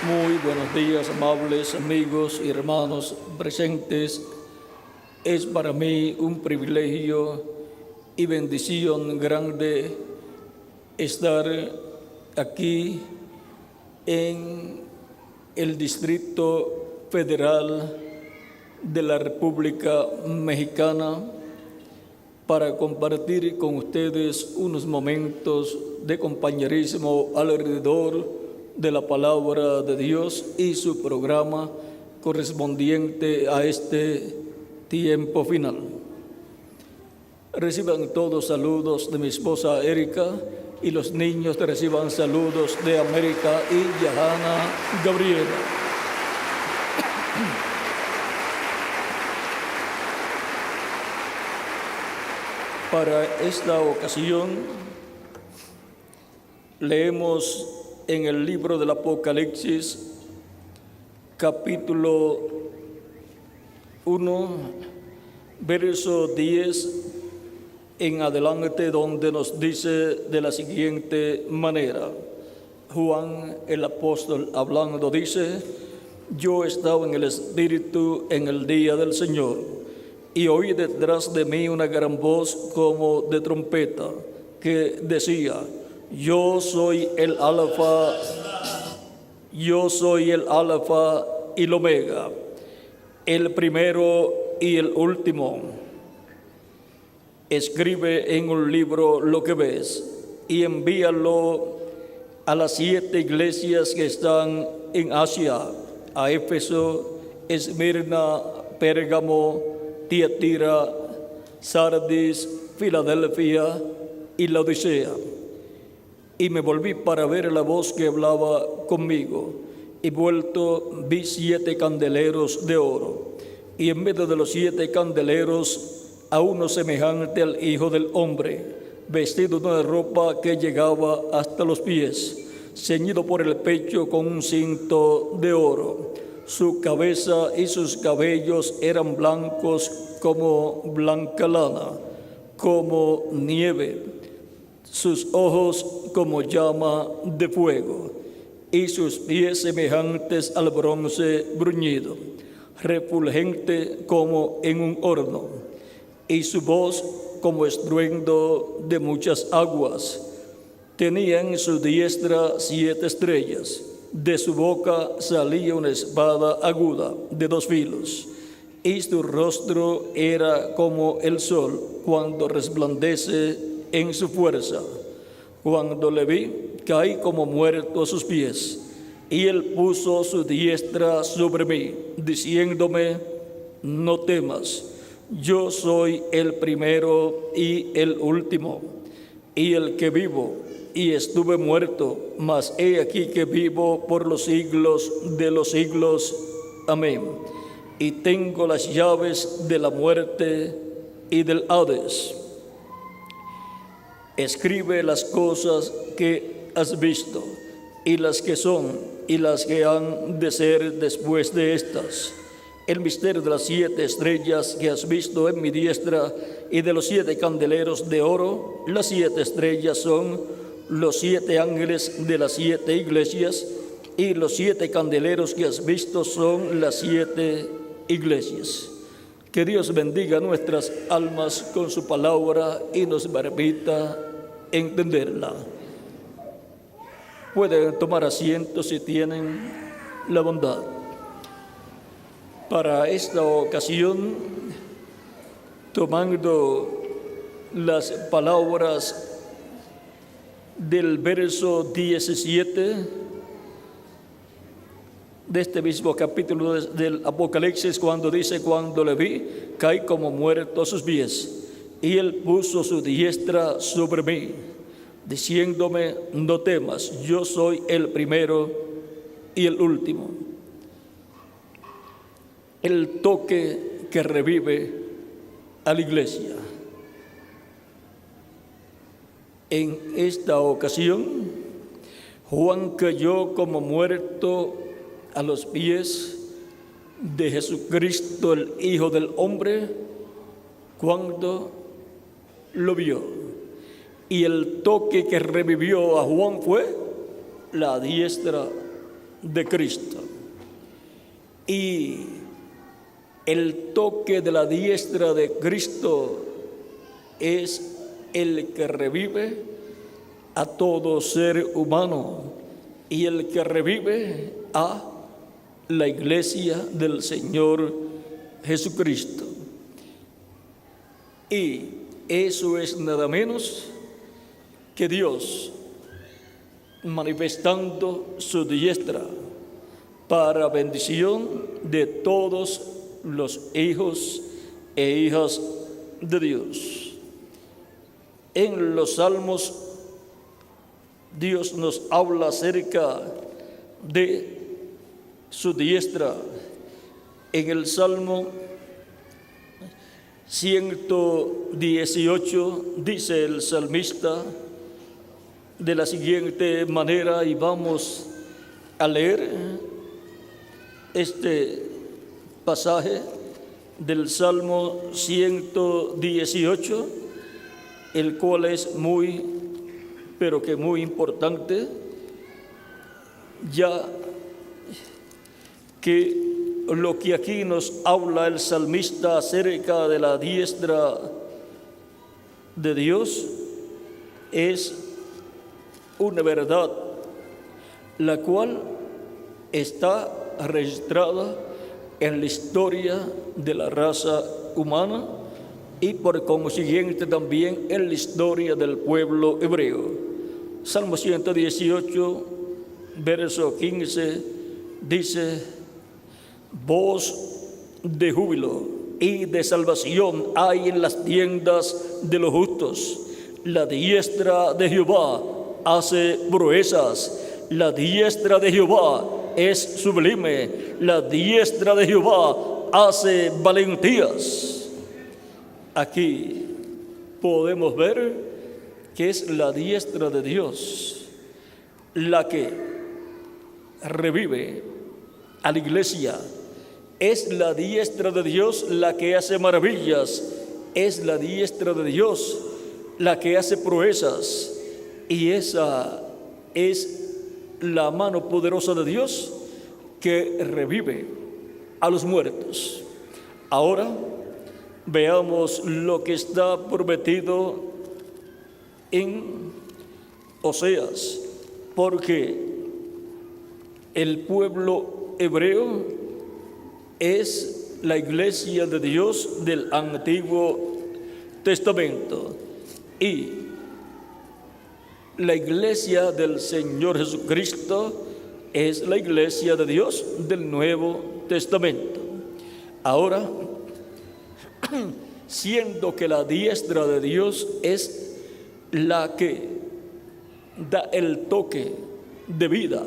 Muy buenos días, amables amigos y hermanos presentes. Es para mí un privilegio y bendición grande estar aquí en el Distrito Federal de la República Mexicana para compartir con ustedes unos momentos de compañerismo alrededor de la palabra de Dios y su programa correspondiente a este tiempo final. Reciban todos saludos de mi esposa Erika y los niños reciban saludos de América y Yahana Gabriela. Para esta ocasión leemos en el libro del Apocalipsis, capítulo 1, verso 10 en adelante, donde nos dice de la siguiente manera. Juan el apóstol hablando dice: yo estaba en el Espíritu en el día del Señor, y oí detrás de mí una gran voz como de trompeta, que decía: yo soy el Alfa y el Omega, el primero y el último. Escribe en un libro lo que ves y envíalo a las 7 iglesias que están en Asia: a Éfeso, Esmirna, Pérgamo, Tiatira, Sardis, Filadelfia y Laodicea. Y me volví para ver la voz que hablaba conmigo, y vuelto vi 7 candeleros de oro, y en medio de los 7 candeleros a uno semejante al Hijo del Hombre, vestido de una ropa que llegaba hasta los pies, ceñido por el pecho con un cinto de oro. Su cabeza y sus cabellos eran blancos como blanca lana, como nieve, sus ojos como llama de fuego, y sus pies semejantes al bronce bruñido, refulgente como en un horno, y su voz como estruendo de muchas aguas. Tenía en su diestra 7 estrellas, de su boca salía una espada aguda de 2 filos, y su rostro era como el sol cuando resplandece en su fuerza. Cuando le vi, caí como muerto a sus pies, y él puso su diestra sobre mí, diciéndome: no temas, yo soy el primero y el último, y el que vivo, y estuve muerto, mas he aquí que vivo por los siglos de los siglos. Amén. Y tengo las llaves de la muerte y del Hades. Escribe las cosas que has visto, y las que son, y las que han de ser después de estas. El misterio de las 7 estrellas que has visto en mi diestra, y de los 7 candeleros de oro. Las 7 estrellas son los 7 ángeles de las 7 iglesias, y los 7 candeleros que has visto son las 7 iglesias. Que Dios bendiga nuestras almas con su palabra y nos permita entenderla. Pueden tomar asiento si tienen la bondad. Para esta ocasión, tomando las palabras del verso 17 de este mismo capítulo del Apocalipsis, cuando dice: cuando le vi, caí como muerto a sus pies, y él puso su diestra sobre mí, diciéndome: no temas, yo soy el primero y el último. El toque que revive a la iglesia. En esta ocasión, Juan cayó como muerto a los pies de Jesucristo, el Hijo del Hombre, cuando lo vio. Y el toque que revivió a Juan fue la diestra de Cristo. Y el toque de la diestra de Cristo es el que revive a todo ser humano y el que revive a la iglesia del Señor Jesucristo. Y eso es nada menos que Dios manifestando su diestra para bendición de todos los hijos e hijas de Dios. En los Salmos, Dios nos habla acerca de su diestra. En el Salmo 118 dice el salmista de la siguiente manera, y vamos a leer este pasaje del Salmo 118, el cual es muy, pero que muy importante, ya que lo que aquí nos habla el salmista acerca de la diestra de Dios es una verdad, la cual está registrada en la historia de la raza humana y por consiguiente también en la historia del pueblo hebreo. Salmo 118, verso 15, dice: voz de júbilo y de salvación hay en las tiendas de los justos. La diestra de Jehová hace proezas. La diestra de Jehová es sublime. La diestra de Jehová hace valentías. Aquí podemos ver que es la diestra de Dios la que revive a la iglesia. Es la diestra de Dios la que hace maravillas. Es la diestra de Dios la que hace proezas. Y esa es la mano poderosa de Dios que revive a los muertos. Ahora veamos lo que está prometido en Oseas, porque el pueblo hebreo es la iglesia de Dios del Antiguo Testamento y la iglesia del Señor Jesucristo es la iglesia de Dios del Nuevo Testamento. Ahora, siendo que la diestra de Dios es la que da el toque de vida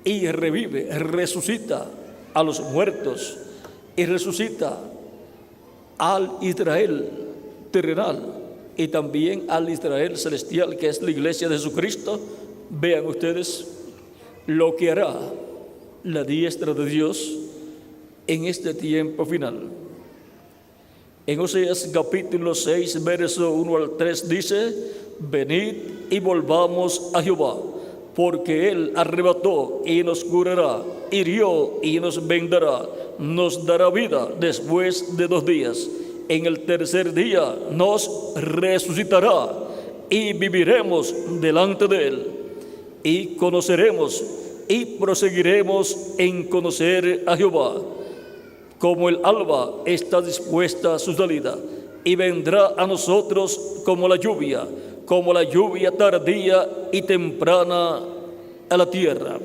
y revive, resucita a los muertos y resucita al Israel terrenal y también al Israel celestial, que es la iglesia de Jesucristo, vean ustedes lo que hará la diestra de Dios en este tiempo final. En Oseas capítulo 6, verso 1 al 3 dice: venid y volvamos a Jehová, porque Él arrebató y nos curará, hirió y nos vendará, nos dará vida después de 2 días. En el tercer día nos resucitará y viviremos delante de Él. Y conoceremos y proseguiremos en conocer a Jehová. Como el alba está dispuesta a su salida, y vendrá a nosotros como la lluvia tardía y temprana a la tierra.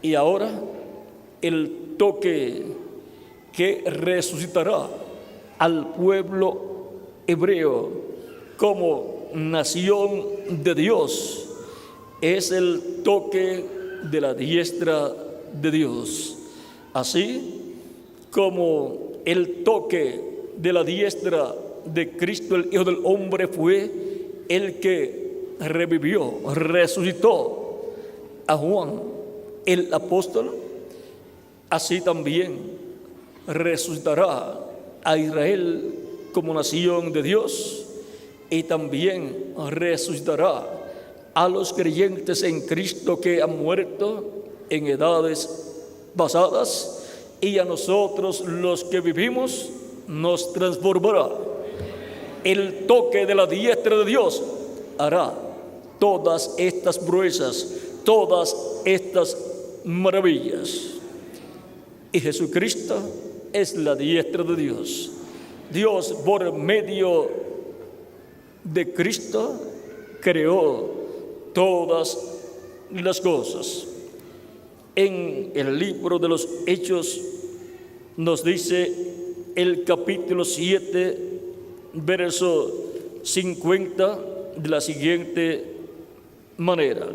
Y ahora el toque que resucitará al pueblo hebreo como nación de Dios es el toque de la diestra de Dios. Así como el toque de la diestra de Cristo, el Hijo del Hombre, fue el que revivió, resucitó a Juan el apóstol, así también resucitará a Israel como nación de Dios y también resucitará a los creyentes en Cristo que han muerto en edades pasadas, y a nosotros los que vivimos nos transformará. El toque de la diestra de Dios hará todas estas proezas, todas estas maravillas. Y Jesucristo es la diestra de Dios. Dios, por medio de Cristo, creó todas las cosas. En el libro de los Hechos nos dice el capítulo 7, verso 50, de la siguiente manera.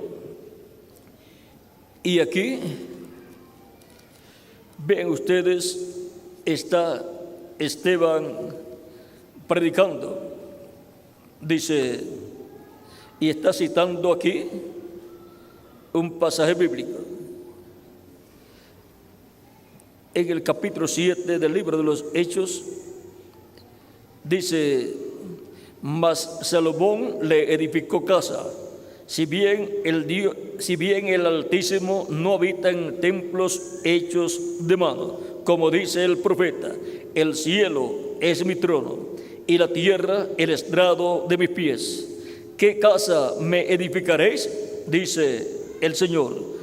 Y aquí, ven ustedes, está Esteban predicando. Dice, y está citando aquí un pasaje bíblico. En el capítulo 7 del libro de los Hechos, dice, mas Salomón le edificó casa, si bien el Altísimo no habita en templos hechos de mano, como dice el profeta, el cielo es mi trono y la tierra el estrado de mis pies. ¿Qué casa me edificaréis? Dice el Señor.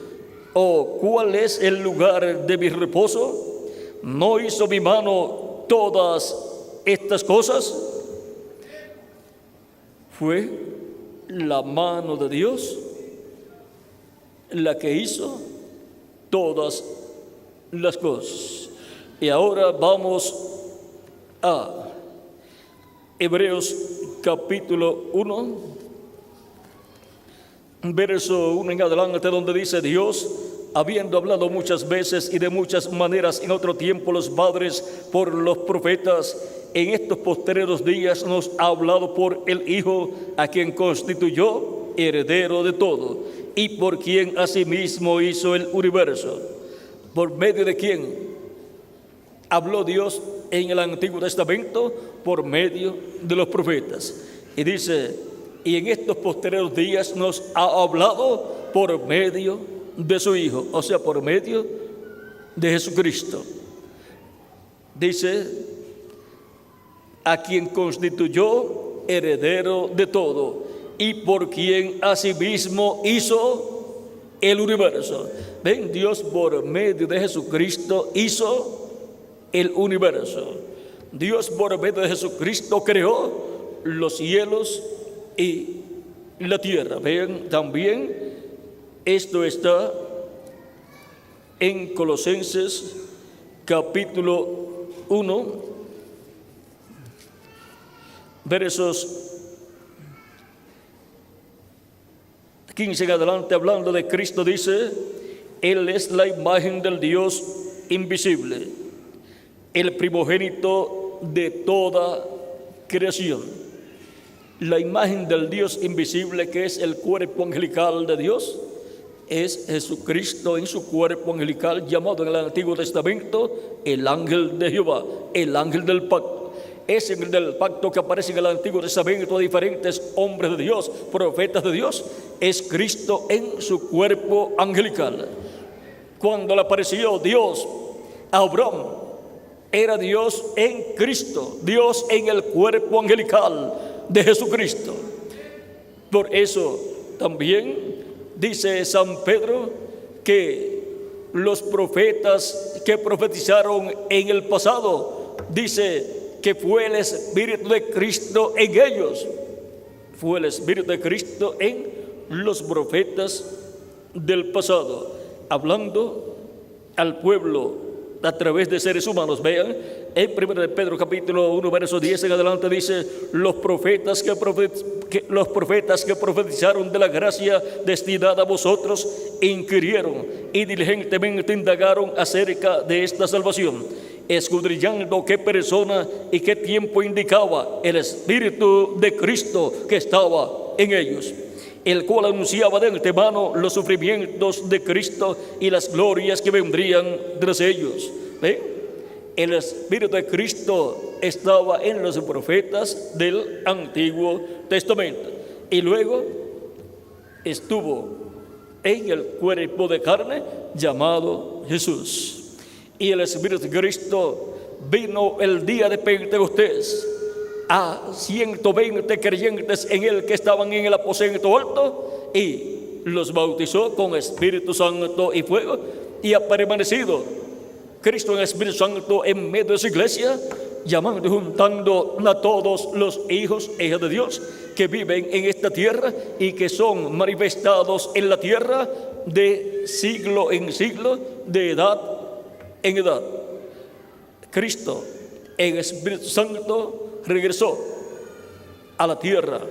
¿O cuál es el lugar de mi reposo? ¿No hizo mi mano todas estas cosas? Fue la mano de Dios la que hizo todas las cosas. Y ahora vamos a Hebreos capítulo 1, verso 1 en adelante, donde dice, Dios, habiendo hablado muchas veces y de muchas maneras en otro tiempo los padres por los profetas, en estos postreros días nos ha hablado por el Hijo, a quien constituyó heredero de todo, y por quien asimismo hizo el universo. ¿Por medio de quién habló Dios en el Antiguo Testamento? Por medio de los profetas. Y dice, y en estos postreros días nos ha hablado por medio de su Hijo, o sea, por medio de Jesucristo. Dice, a quien constituyó heredero de todo, y por quien asimismo hizo el universo. Ven, Dios por medio de Jesucristo hizo el universo. Dios por medio de Jesucristo creó los cielos y la tierra. Vean también, esto está en Colosenses capítulo 1, versos 15 en adelante, hablando de Cristo, dice, Él es la imagen del Dios invisible, el primogénito de toda creación. La imagen del Dios invisible, que es el cuerpo angelical de Dios, es Jesucristo en su cuerpo angelical, llamado en el Antiguo Testamento el ángel de Jehová, el ángel del pacto. Es el del pacto que aparece en el Antiguo Testamento a diferentes hombres de Dios, profetas de Dios. Es Cristo en su cuerpo angelical. Cuando le apareció Dios a Abraham, era Dios en Cristo, Dios en el cuerpo angelical de Jesucristo. Por eso también dice San Pedro que los profetas que profetizaron en el pasado, dice que fue el Espíritu de Cristo en ellos. Fue el Espíritu de Cristo en los profetas del pasado, hablando al pueblo a través de seres humanos. Vean, en 1 Pedro capítulo 1, verso 10 en adelante dice, los profetas que profetizaron de la gracia destinada a vosotros, inquirieron y diligentemente indagaron acerca de esta salvación, escudriñando qué persona y qué tiempo indicaba el Espíritu de Cristo que estaba en ellos, el cual anunciaba de antemano los sufrimientos de Cristo y las glorias que vendrían tras ellos. ¿Ven? El Espíritu de Cristo estaba en los profetas del Antiguo Testamento y luego estuvo en el cuerpo de carne llamado Jesús. Y el Espíritu de Cristo vino el día de Pentecostés a 120 creyentes en él que estaban en el aposento alto y los bautizó con Espíritu Santo y fuego, y ha permanecido Cristo en el Espíritu Santo en medio de su iglesia, llamando y juntando a todos los hijos e hijas de Dios que viven en esta tierra y que son manifestados en la tierra de siglo en siglo, de edad en edad. Cristo en Espíritu Santo regresó a la tierra,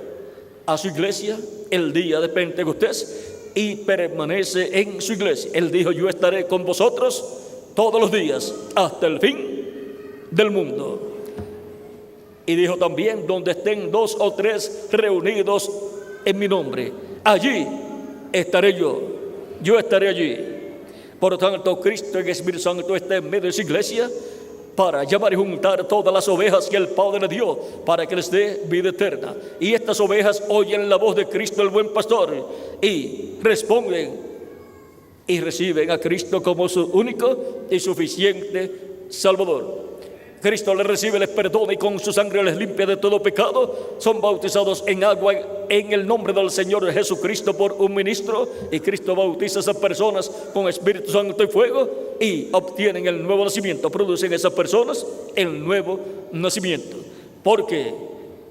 a su iglesia, el día de Pentecostés, y permanece en su iglesia. Él dijo: yo estaré con vosotros todos los días hasta el fin del mundo. Y dijo también: donde estén 2 o 3 reunidos en mi nombre, allí estaré yo estaré allí. Por lo tanto, Cristo en el Espíritu Santo está en medio de su iglesia para llamar y juntar todas las ovejas que el Padre le dio para que les dé vida eterna. Y estas ovejas oyen la voz de Cristo, el buen pastor, y responden y reciben a Cristo como su único y suficiente Salvador. Cristo les recibe, les perdona y con su sangre les limpia de todo pecado. Son bautizados en agua en el nombre del Señor Jesucristo por un ministro, y Cristo bautiza a esas personas con Espíritu Santo y fuego y obtienen el nuevo nacimiento. Producen esas personas el nuevo nacimiento, porque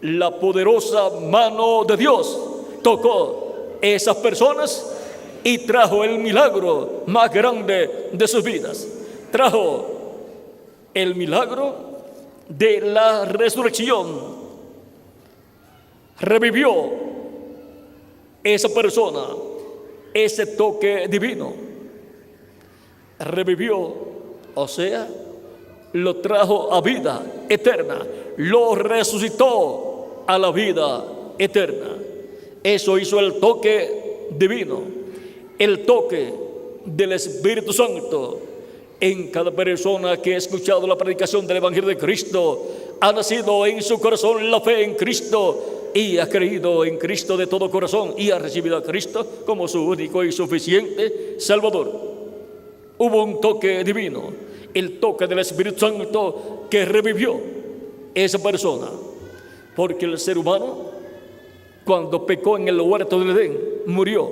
la poderosa mano de Dios tocó esas personas y trajo el milagro más grande de sus vidas. Trajo el milagro de la resurrección. Revivió esa persona, ese toque divino. Revivió, o sea, lo trajo a vida eterna, lo resucitó a la vida eterna. Eso hizo el toque divino, el toque del Espíritu Santo en cada persona que ha escuchado la predicación del Evangelio de Cristo. Ha nacido en su corazón la fe en Cristo y ha creído en Cristo de todo corazón y ha recibido a Cristo como su único y suficiente Salvador. Hubo un toque divino, el toque del Espíritu Santo, que revivió esa persona, porque el ser humano, cuando pecó en el huerto del Edén, murió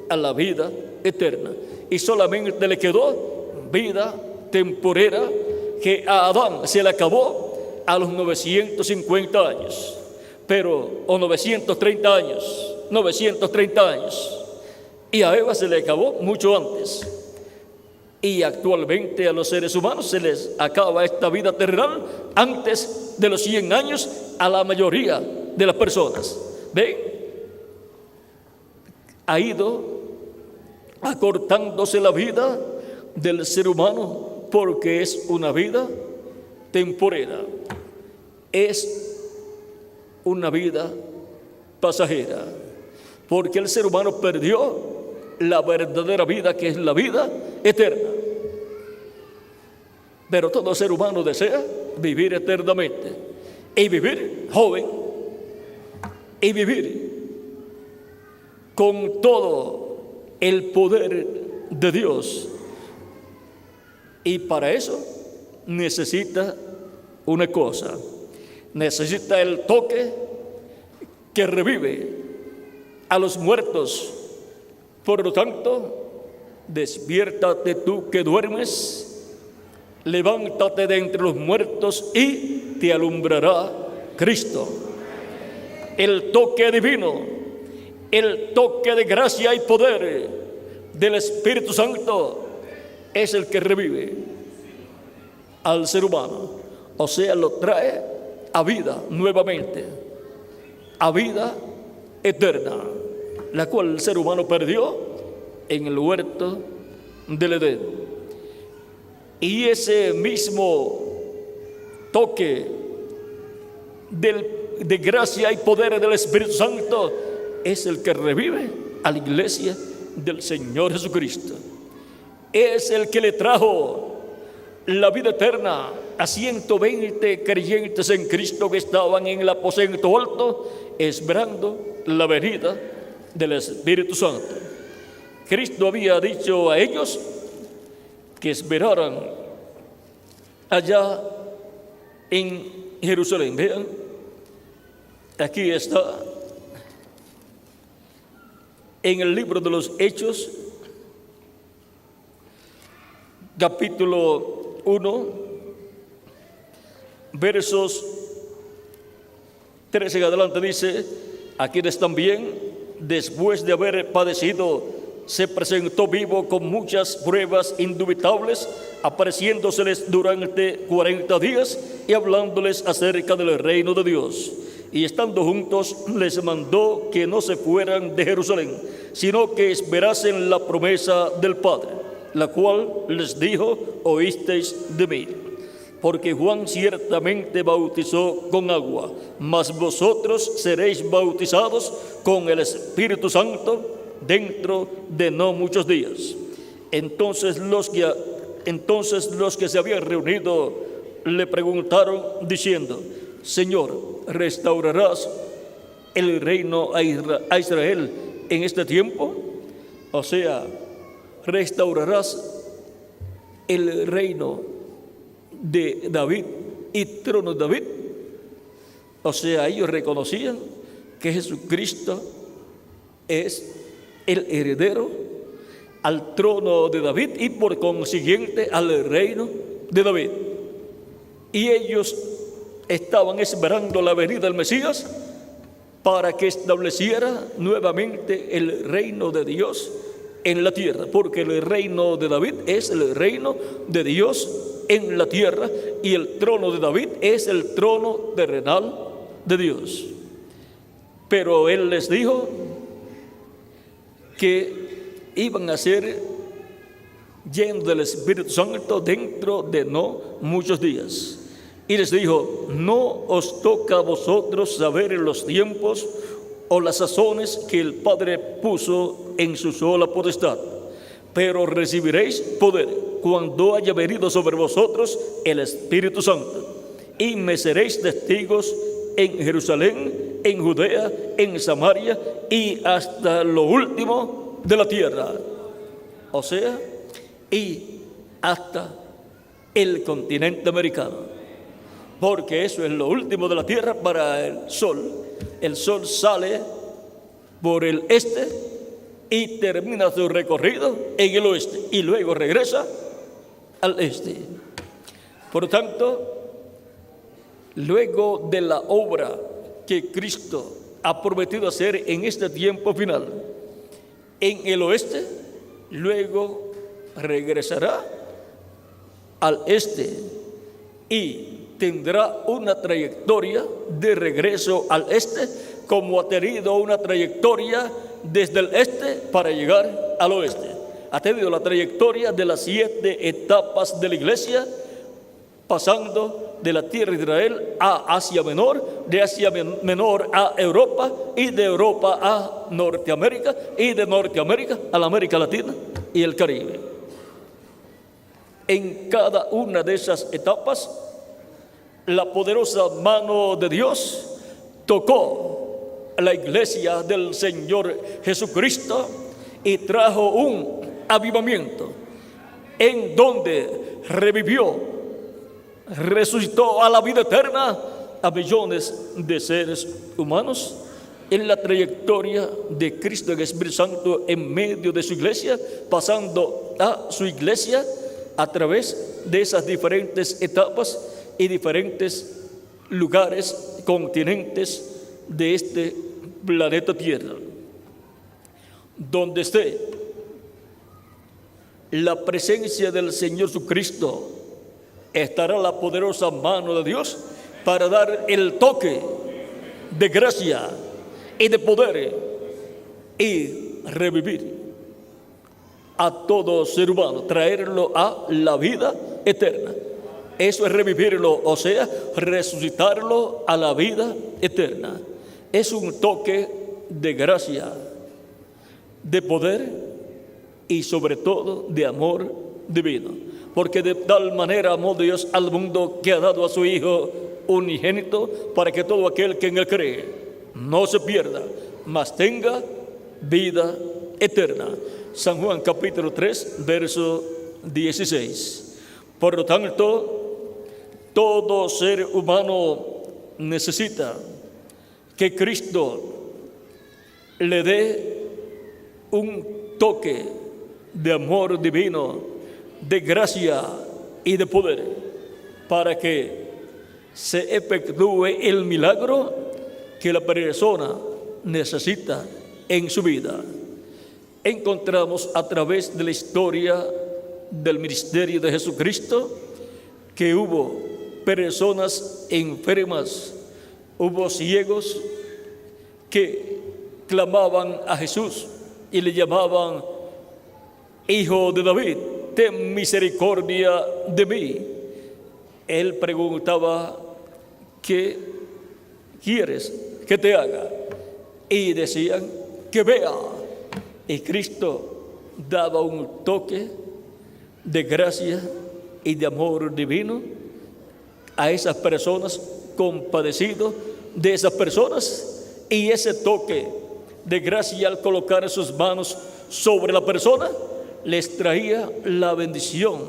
a la vida eterna, y solamente le quedó vida temporera, que a Adán se le acabó a los 950 años, o 930 años, y a Eva se le acabó mucho antes. Y actualmente a los seres humanos se les acaba esta vida terrenal antes de los 100 años a la mayoría de las personas. ¿Ven? Ha ido acortándose la vida del ser humano, porque es una vida temporera, es una vida pasajera, porque el ser humano perdió la verdadera vida, que es la vida eterna. Pero todo ser humano desea vivir eternamente, y vivir joven, y vivir con todo el poder de Dios. Y para eso necesita una cosa: necesita el toque que revive a los muertos. Por lo tanto, despiértate tú que duermes, levántate de entre los muertos y te alumbrará Cristo. El toque divino, el toque de gracia y poder del Espíritu Santo es el que revive al ser humano, o sea, lo trae a vida nuevamente, a vida eterna, la cual el ser humano perdió en el huerto del Edén. Y ese mismo toque de gracia y poder del Espíritu Santo es el que revive a la iglesia del Señor Jesucristo. Es el que le trajo la vida eterna a 120 creyentes en Cristo que estaban en el aposento alto, esperando la venida del Espíritu Santo. Cristo había dicho a ellos que esperaran allá en Jerusalén. Vean, aquí está en el libro de los Hechos, capítulo 1, versos 13 en adelante, dice: a quienes también, después de haber padecido, se presentó vivo con muchas pruebas indubitables, apareciéndoseles durante 40 días y hablándoles acerca del reino de Dios. Y estando juntos, les mandó que no se fueran de Jerusalén, sino que esperasen la promesa del Padre, la cual les dijo: oísteis de mí. Porque Juan ciertamente bautizó con agua, mas vosotros seréis bautizados con el Espíritu Santo dentro de no muchos días. Entonces los que se habían reunido le preguntaron diciendo: Señor, ¿restaurarás el reino a Israel en este tiempo? O sea, ¿restaurarás el reino de David y trono de David? O sea, ellos reconocían que Jesucristo es el heredero al trono de David y por consiguiente al reino de David. Y ellos estaban esperando la venida del Mesías para que estableciera nuevamente el reino de Dios en la tierra, porque el reino de David es el reino de Dios en la tierra y el trono de David es el trono terrenal de Dios. Pero él les dijo que iban a ser llenos del Espíritu Santo dentro de no muchos días. Y les dijo: no os toca a vosotros saber los tiempos o las sazones que el Padre puso en su sola potestad, pero recibiréis poder cuando haya venido sobre vosotros el Espíritu Santo, y me seréis testigos en Jerusalén, en Judea, en Samaria y hasta lo último de la tierra. O sea, y hasta el continente americano, porque eso es lo último de la tierra para el sol. El sol sale por el este y termina su recorrido en el oeste y luego regresa al este. Por tanto, luego de la obra que Cristo ha prometido hacer en este tiempo final en el oeste, luego regresará al este y tendrá una trayectoria de regreso al este, como ha tenido una trayectoria desde el este para llegar al oeste. Ha tenido la trayectoria de las 7 etapas de la iglesia, pasando de la tierra de Israel a Asia Menor, de Asia Menor a Europa, y de Europa a Norteamérica, y de Norteamérica a la América Latina y el Caribe. En cada una de esas etapas, la poderosa mano de Dios tocó a la iglesia del Señor Jesucristo y trajo un avivamiento en donde resucitó a la vida eterna a millones de seres humanos en la trayectoria de Cristo en el Espíritu Santo en medio de su iglesia, pasando a su iglesia a través de esas diferentes etapas y diferentes lugares, continentes de este planeta Tierra. Donde esté la presencia del Señor Jesucristo, estará la poderosa mano de Dios para dar el toque de gracia y de poder y revivir a todo ser humano, traerlo a la vida eterna. Eso es revivirlo, o sea, resucitarlo a la vida eterna. Es un toque de gracia, de poder y sobre todo de amor divino. Porque de tal manera amó Dios al mundo que ha dado a su Hijo unigénito, para que todo aquel que en él cree no se pierda, mas tenga vida eterna. San Juan capítulo 3, verso 16. Por lo tanto, todo ser humano necesita que Cristo le dé un toque de amor divino, de gracia y de poder, para que se efectúe el milagro que la persona necesita en su vida. Encontramos a través de la historia del ministerio de Jesucristo que hubo personas enfermas, hubo ciegos que clamaban a Jesús y le llamaban: Hijo de David, ten misericordia de mí. Él preguntaba: ¿qué quieres que te haga? Y decían: que vea. Y Cristo daba un toque de gracia y de amor divino a esas personas, compadecido de esas personas, y ese toque de gracia, al colocar sus manos sobre la persona, les traía la bendición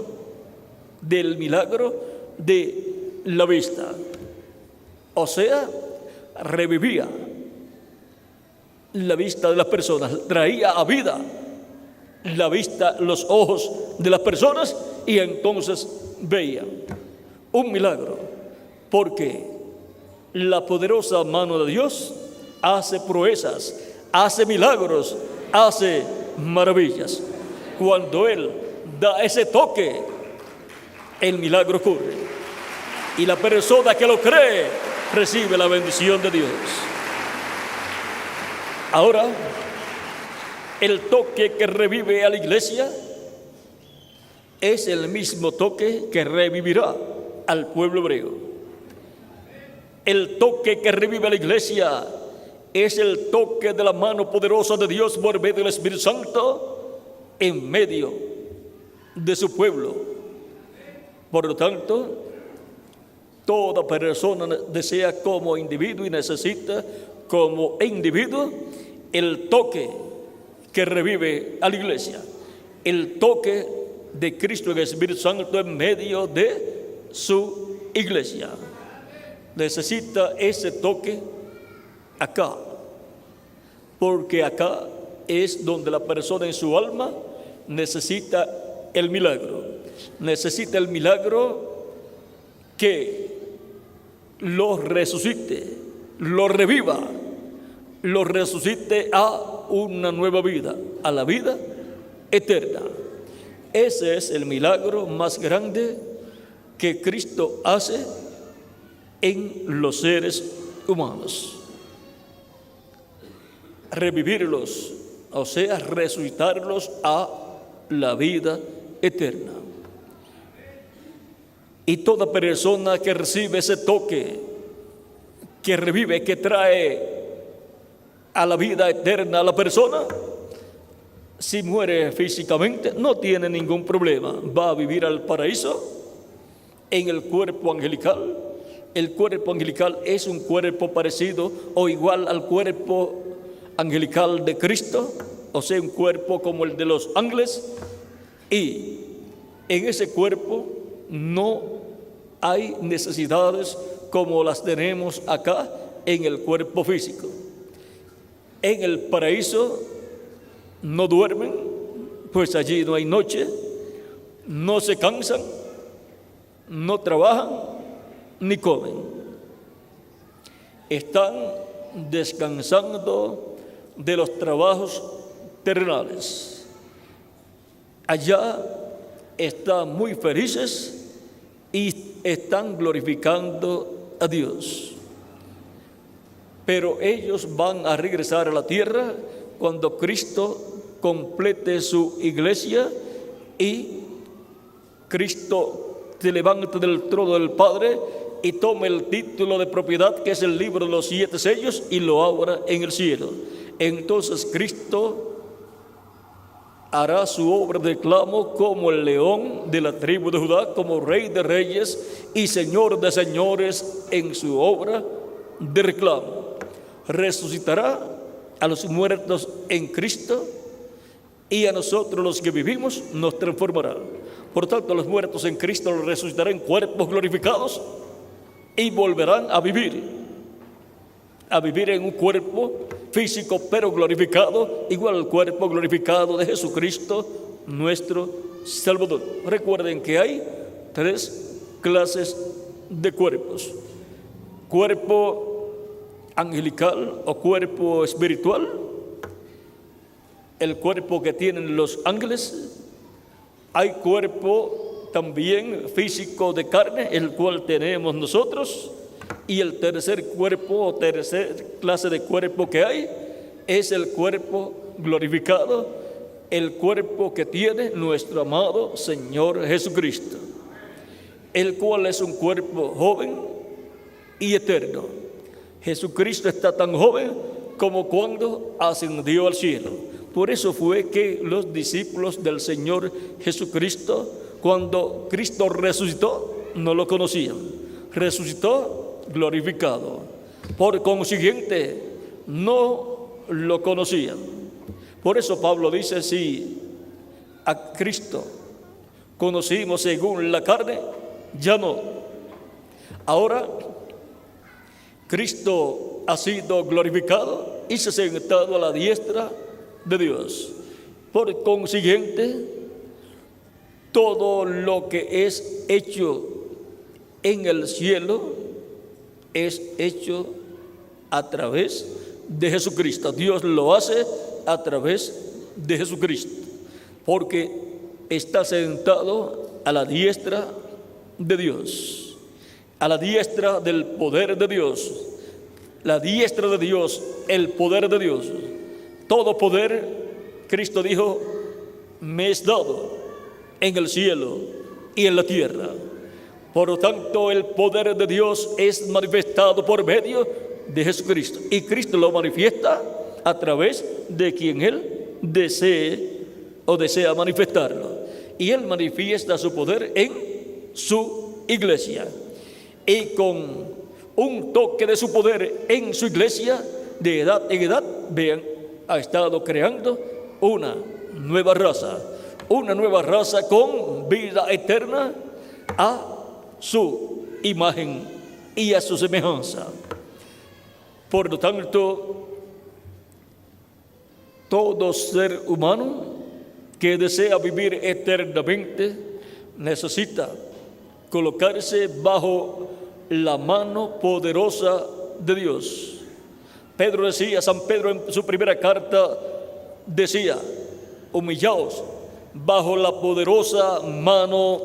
del milagro de la vista. O sea, revivía la vista de las personas, traía a vida la vista, los ojos de las personas, y entonces veían. Un milagro, porque la poderosa mano de Dios hace proezas, hace milagros, hace maravillas. Cuando Él da ese toque, el milagro ocurre, y la persona que lo cree recibe la bendición de Dios. Ahora, el toque que revive a la iglesia es el mismo toque que revivirá al pueblo hebreo. El toque que revive a la iglesia es el toque de la mano poderosa de Dios por medio del Espíritu Santo en medio de su pueblo. Por lo tanto, toda persona desea como individuo y necesita como individuo el toque que revive a la iglesia, el toque de Cristo y el Espíritu Santo en medio de su iglesia. Necesita ese toque acá, porque acá es donde la persona en su alma necesita el milagro. Necesita el milagro que lo resucite, lo reviva, lo resucite a una nueva vida, a la vida eterna. Ese es el milagro más grande que Cristo hace en los seres humanos. Revivirlos, o sea, resucitarlos a la vida eterna. Y toda persona que recibe ese toque, que revive, que trae a la vida eterna a la persona, si muere físicamente, no tiene ningún problema. Va a vivir al paraíso en el cuerpo angelical. El cuerpo angelical es un cuerpo parecido o igual al cuerpo angelical de Cristo, o sea, un cuerpo como el de los ángeles. Y en ese cuerpo no hay necesidades como las tenemos acá en el cuerpo físico. En el paraíso no duermen, pues allí no hay noche, no se cansan, no trabajan ni comen. Están descansando de los trabajos terrenales. Allá están muy felices y están glorificando a Dios. Pero ellos van a regresar a la tierra cuando Cristo complete su iglesia y Cristo se levante del trono del Padre y tome el título de propiedad, que es el libro de los 7 sellos, y lo abra en el cielo. Entonces Cristo hará su obra de reclamo como el león de la tribu de Judá, como rey de reyes y señor de señores en su obra de reclamo. Resucitará a los muertos en Cristo, y a nosotros los que vivimos nos transformará. Por tanto, los muertos en Cristo los resucitarán en cuerpos glorificados y volverán a vivir en un cuerpo físico pero glorificado, igual al cuerpo glorificado de Jesucristo, nuestro Salvador. Recuerden que hay 3 clases de cuerpos: cuerpo angelical o cuerpo espiritual, el cuerpo que tienen los ángeles. Hay cuerpo también físico de carne, el cual tenemos nosotros. Y el tercer cuerpo o tercer clase de cuerpo que hay es el cuerpo glorificado, el cuerpo que tiene nuestro amado Señor Jesucristo, el cual es un cuerpo joven y eterno. Jesucristo está tan joven como cuando ascendió al cielo. Por eso fue que los discípulos del Señor Jesucristo, cuando Cristo resucitó, no lo conocían. Resucitó glorificado. Por consiguiente, no lo conocían. Por eso Pablo dice: si a Cristo conocimos según la carne, ya no. Ahora Cristo ha sido glorificado y se ha sentado a la diestra de Dios. Por consiguiente, todo lo que es hecho en el cielo es hecho a través de Jesucristo. Dios lo hace a través de Jesucristo, porque está sentado a la diestra de Dios, a la diestra del poder de Dios. La diestra de Dios, el poder de Dios. Todo poder, Cristo dijo, me es dado en el cielo y en la tierra. Por lo tanto, el poder de Dios es manifestado por medio de Jesucristo. Y Cristo lo manifiesta a través de quien Él desea manifestarlo. Y Él manifiesta su poder en su iglesia. Y con un toque de su poder en su iglesia, de edad en edad, vean, ha estado creando una nueva raza con vida eterna a su imagen y a su semejanza. Por lo tanto, todo ser humano que desea vivir eternamente necesita colocarse bajo la mano poderosa de Dios. Pedro decía, San Pedro en su primera carta decía: humillaos bajo la poderosa mano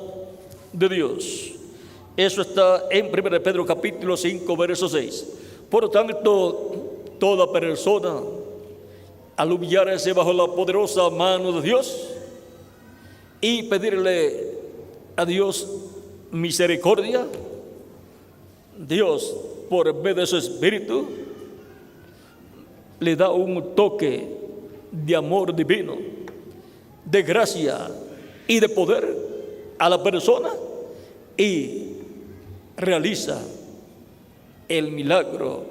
de Dios. Eso está en 1 Pedro capítulo 5, verso 6. Por lo tanto, toda persona, al humillarse bajo la poderosa mano de Dios y pedirle a Dios misericordia, Dios, por medio de su Espíritu, le da un toque de amor divino, de gracia y de poder a la persona, y realiza el milagro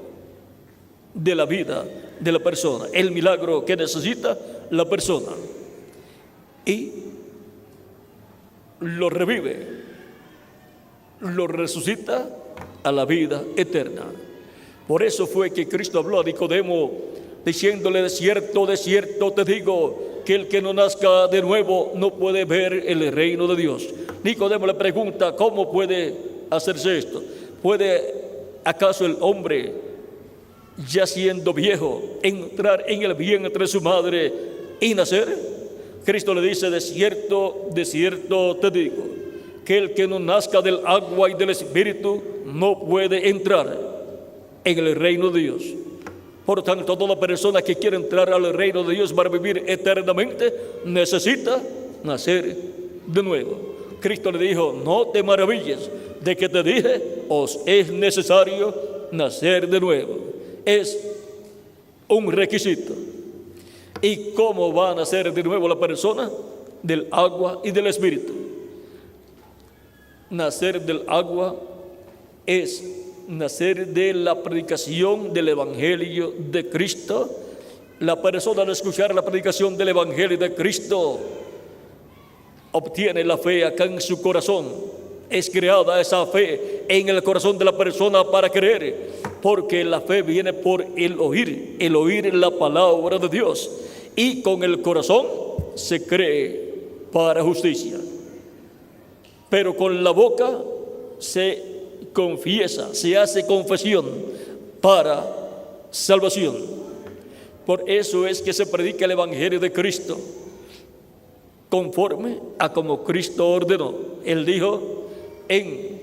de la vida de la persona, el milagro que necesita la persona, y lo revive, lo resucita a la vida eterna. Por eso fue que Cristo habló a Nicodemo diciéndole: de cierto te digo, que el que no nazca de nuevo no puede ver el reino de Dios. Nicodemo le pregunta: ¿cómo puede hacerse esto? ¿Puede acaso el hombre, ya siendo viejo, entrar en el vientre de su madre y nacer? Cristo le dice: de cierto te digo, que el que no nazca del agua y del Espíritu no puede entrar en el reino de Dios. Por tanto, toda persona que quiere entrar al reino de Dios para vivir eternamente necesita nacer de nuevo. Cristo le dijo: no te maravilles de que te dije, os es necesario nacer de nuevo. Es un requisito. ¿Y cómo va a nacer de nuevo la persona? Del agua y del Espíritu. Nacer del agua es nacer de la predicación del Evangelio de Cristo La persona al escuchar la predicación del Evangelio de Cristo obtiene la fe acá en su corazón. Es creada esa fe en el corazón de la persona para creer, porque la fe viene por el oír la palabra de Dios, y con el corazón se cree para justicia, pero con la boca se confiesa, se hace confesión para salvación. Por eso es que se predica el Evangelio de Cristo conforme a como Cristo ordenó. Él dijo en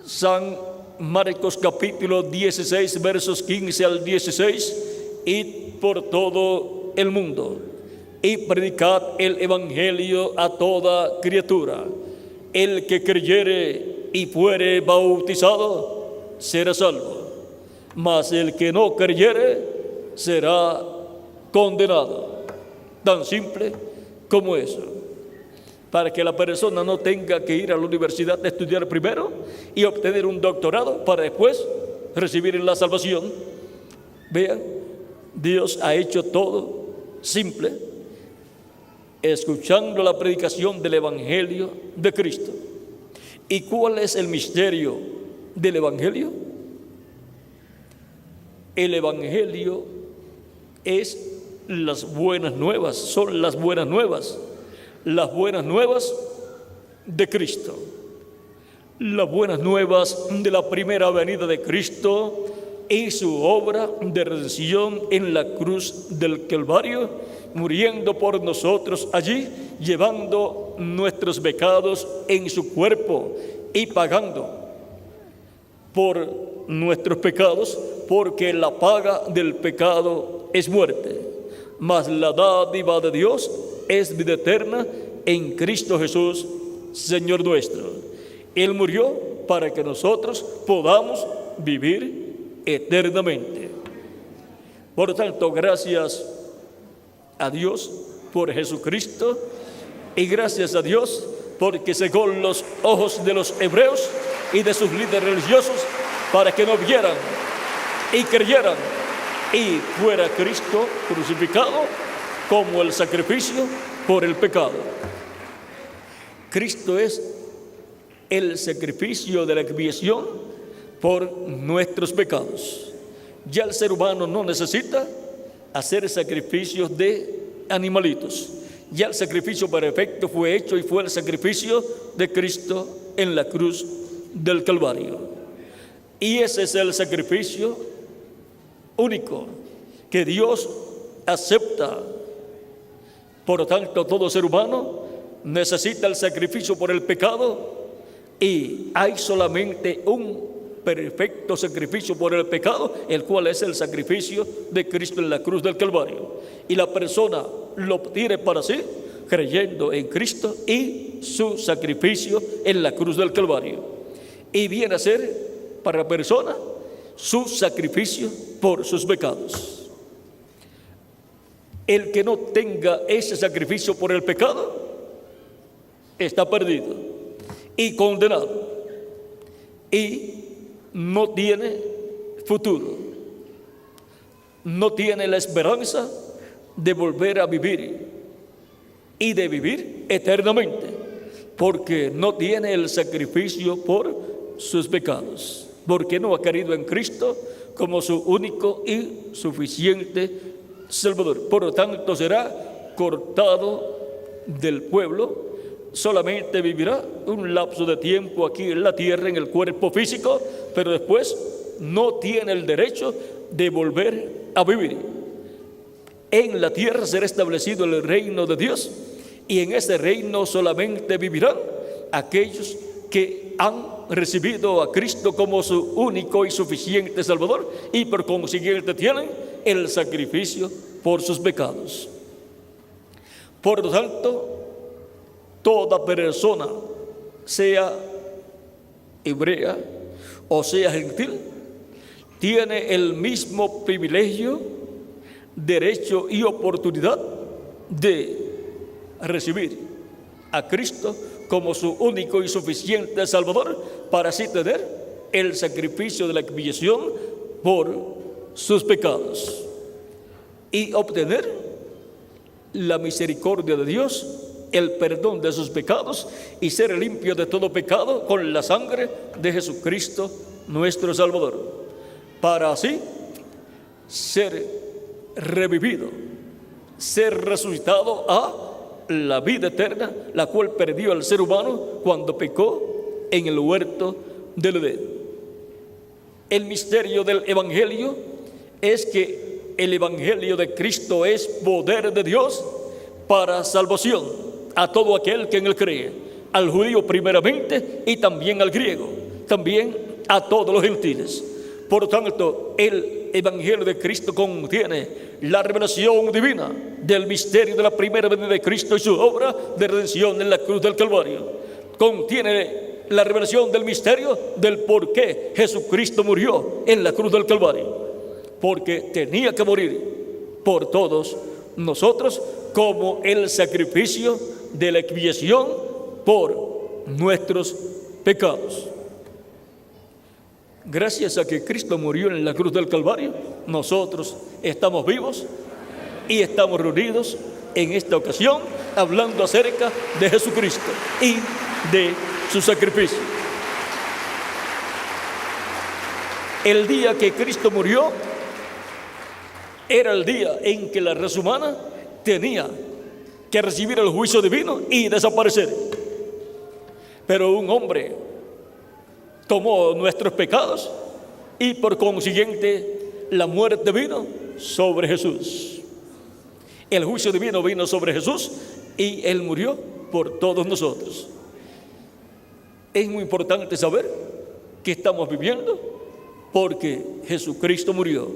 San Marcos capítulo 16 versos 15 al 16: id por todo el mundo y predicad el Evangelio a toda criatura. El que creyere y fuere bautizado será salvo, mas el que no creyere será condenado. Tan simple como eso, para que la persona no tenga que ir a la universidad a estudiar primero y obtener un doctorado para después recibir la salvación. Vean, Dios ha hecho todo simple, escuchando la predicación del Evangelio de Cristo. ¿Y cuál es el misterio del Evangelio? El Evangelio es las buenas nuevas, son las buenas nuevas de Cristo, las buenas nuevas de la primera venida de Cristo y su obra de redención en la cruz del Calvario, muriendo por nosotros allí, llevando nuestros pecados en su cuerpo y pagando por nuestros pecados, porque la paga del pecado es muerte, mas la dádiva de Dios es vida eterna en Cristo Jesús, Señor nuestro. Él murió para que nosotros podamos vivir eternamente. Por tanto, gracias a Dios por Jesucristo, y gracias a Dios porque cegó los ojos de los hebreos y de sus líderes religiosos para que no vieran y creyeran, y fuera Cristo crucificado como el sacrificio por el pecado. Cristo es el sacrificio de la expiación por nuestros pecados. Ya el ser humano no necesita hacer sacrificios de animalitos. Ya el sacrificio perfecto fue hecho, y fue el sacrificio de Cristo en la cruz del Calvario. Y ese es el sacrificio único que Dios acepta. Por lo tanto, todo ser humano necesita el sacrificio por el pecado, y hay solamente un perfecto sacrificio por el pecado, el cual es el sacrificio de Cristo en la cruz del Calvario. Y la persona lo obtiene para sí, creyendo en Cristo y su sacrificio en la cruz del Calvario. Y viene a ser para la persona su sacrificio por sus pecados. El que no tenga ese sacrificio por el pecado está perdido y condenado, y no tiene futuro, no tiene la esperanza de volver a vivir y de vivir eternamente, porque no tiene el sacrificio por sus pecados, porque no ha creído en Cristo como su único y suficiente Salvador. Por lo tanto, será cortado del pueblo. Solamente vivirá un lapso de tiempo aquí en la tierra, en el cuerpo físico, pero después no tiene el derecho de volver a vivir. En la tierra será establecido el reino de Dios, y en ese reino solamente vivirán aquellos que han recibido a Cristo como su único y suficiente Salvador, y por consiguiente tienen el sacrificio por sus pecados. Por lo tanto, toda persona, sea hebrea o sea gentil, tiene el mismo privilegio, derecho y oportunidad de recibir a Cristo como su único y suficiente Salvador, para así tener el sacrificio de la expiación por sus pecados. y obtener la misericordia de Dios, el perdón de sus pecados y ser limpio de todo pecado con la sangre de Jesucristo nuestro Salvador, para así ser revivido, ser resucitado a la vida eterna, la cual perdió el ser humano cuando pecó en el huerto del Edén. El misterio del Evangelio es que el Evangelio de Cristo es poder de Dios para salvación a todo aquel que en él cree, al judío primeramente y también al griego, también a todos los gentiles. Por tanto, el Evangelio de Cristo contiene la revelación divina del misterio de la primera venida de Cristo y su obra de redención en la cruz del Calvario. Contiene la revelación del misterio del por qué Jesucristo murió en la cruz del Calvario, porque tenía que morir por todos nosotros como el sacrificio de la expiación por nuestros pecados. Gracias a que Cristo murió en la cruz del Calvario, nosotros estamos vivos y estamos reunidos en esta ocasión hablando acerca de Jesucristo y de su sacrificio. El día que Cristo murió era el día en que la raza humana tenía que recibir el juicio divino y desaparecer. Pero un hombre tomó nuestros pecados y por consiguiente la muerte vino sobre Jesús. El juicio divino vino sobre Jesús y Él murió por todos nosotros. Es muy importante saber que estamos viviendo porque Jesucristo murió.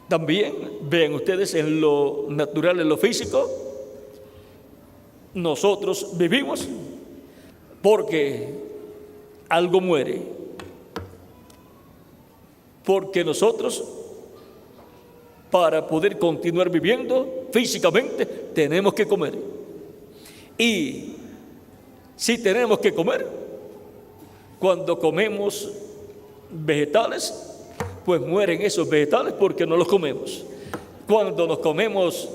También vean ustedes en lo natural, en lo físico, nosotros vivimos porque algo muere, porque nosotros para poder continuar viviendo físicamente tenemos que comer, y si tenemos que comer, cuando comemos vegetales, pues mueren esos vegetales porque no los comemos. Cuando nos comemos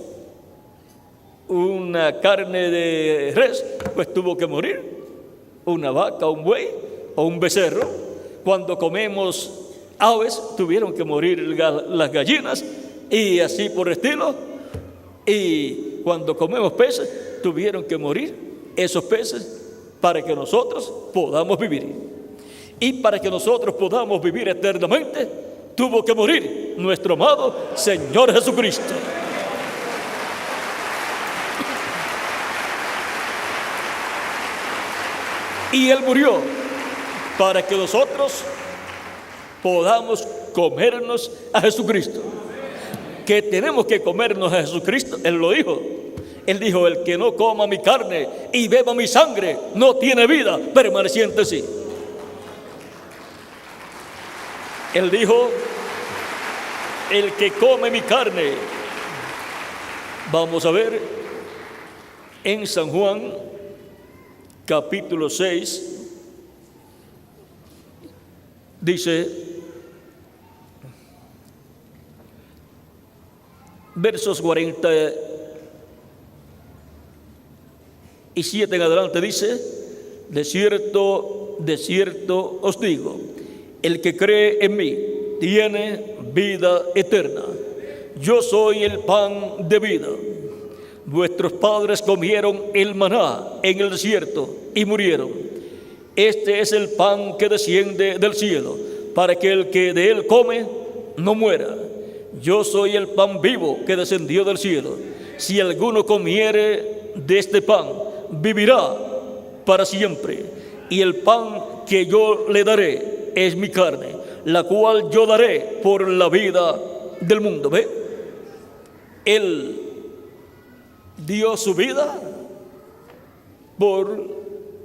una carne de res, pues tuvo que morir una vaca, un buey o un becerro. Cuando comemos aves, tuvieron que morir las gallinas y así por estilo. Y cuando comemos peces, tuvieron que morir esos peces para que nosotros podamos vivir. Y para que nosotros podamos vivir eternamente, tuvo que morir nuestro amado Señor Jesucristo. Y Él murió para que nosotros podamos comernos a Jesucristo. Que tenemos que comernos a Jesucristo, Él lo dijo. Él dijo: el que no coma mi carne y beba mi sangre no tiene vida permaneciente en sí. Él dijo: el que come mi carne. Vamos a ver en San Juan capítulo 6, dice, versos 47 en adelante, dice: de cierto os digo, el que cree en mí tiene vida eterna. Yo soy el pan de vida. Vuestros padres comieron el maná en el desierto y murieron. Este es el pan que desciende del cielo, para que el que de él come no muera. Yo soy el pan vivo que descendió del cielo. Si alguno comiere de este pan, vivirá para siempre. Y el pan que yo le daré es mi carne, la cual yo daré por la vida del mundo. ¿Ve? Él dio su vida por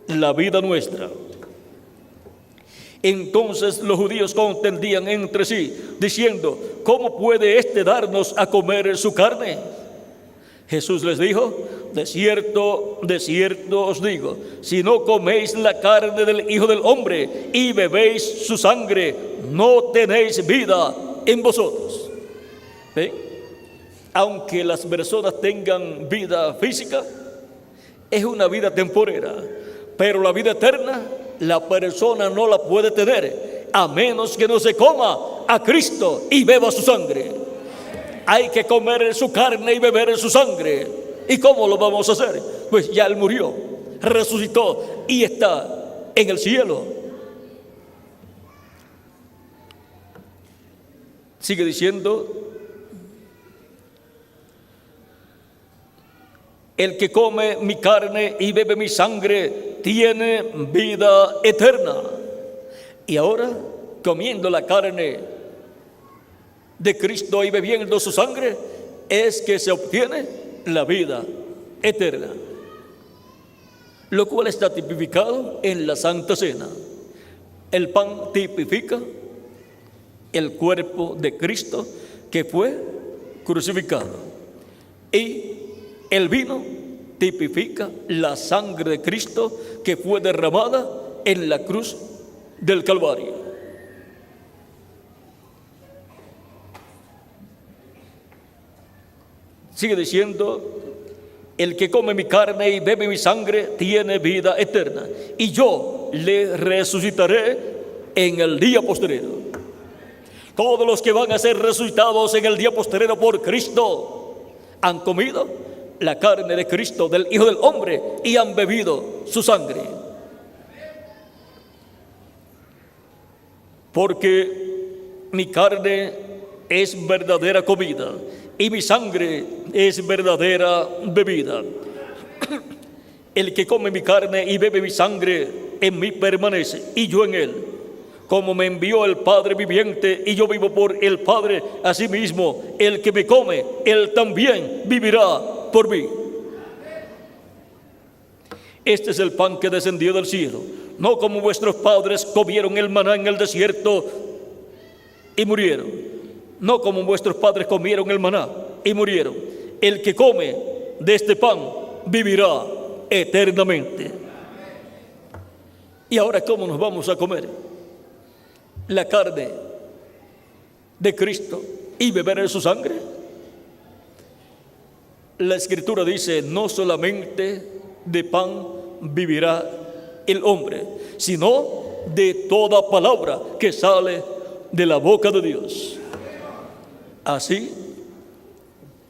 la vida nuestra. Entonces los judíos contendían entre sí, diciendo: ¿cómo puede éste darnos a comer su carne? Jesús les dijo: de cierto os digo, si no coméis la carne del Hijo del Hombre y bebéis su sangre, no tenéis vida en vosotros. ¿Ven? Aunque las personas tengan vida física, es una vida temporera, pero la vida eterna la persona no la puede tener a menos que no se coma a Cristo y beba su sangre. Hay que comer su carne y beber su sangre. ¿Y cómo lo vamos a hacer? Pues ya Él murió, resucitó y está en el cielo. Sigue diciendo: el que come mi carne y bebe mi sangre tiene vida eterna. Y ahora, comiendo la carne de Cristo y bebiendo su sangre, es que se obtiene la vida eterna, lo cual está tipificado en la Santa Cena. El pan tipifica el cuerpo de Cristo que fue crucificado, y el vino tipifica la sangre de Cristo que fue derramada en la cruz del Calvario. Sigue diciendo: el que come mi carne y bebe mi sangre tiene vida eterna, y yo le resucitaré en el día postrero. Todos los que van a ser resucitados en el día postrero por Cristo han comido la carne de Cristo, del Hijo del Hombre, y han bebido su sangre. Porque mi carne es verdadera comida y mi sangre es verdadera bebida. El que come mi carne y bebe mi sangre en mí permanece y yo en él. Como me envió el Padre viviente y yo vivo por el Padre, asimismo el que me come, él también vivirá por mí. Este es el pan que descendió del cielo, no como vuestros padres comieron el maná en el desierto y murieron. No como vuestros padres comieron el maná y murieron. El que come de este pan vivirá eternamente. Y ahora, ¿cómo nos vamos a comer la carne de Cristo y beber de su sangre? La Escritura dice: no solamente de pan vivirá el hombre, sino de toda palabra que sale de la boca de Dios. Así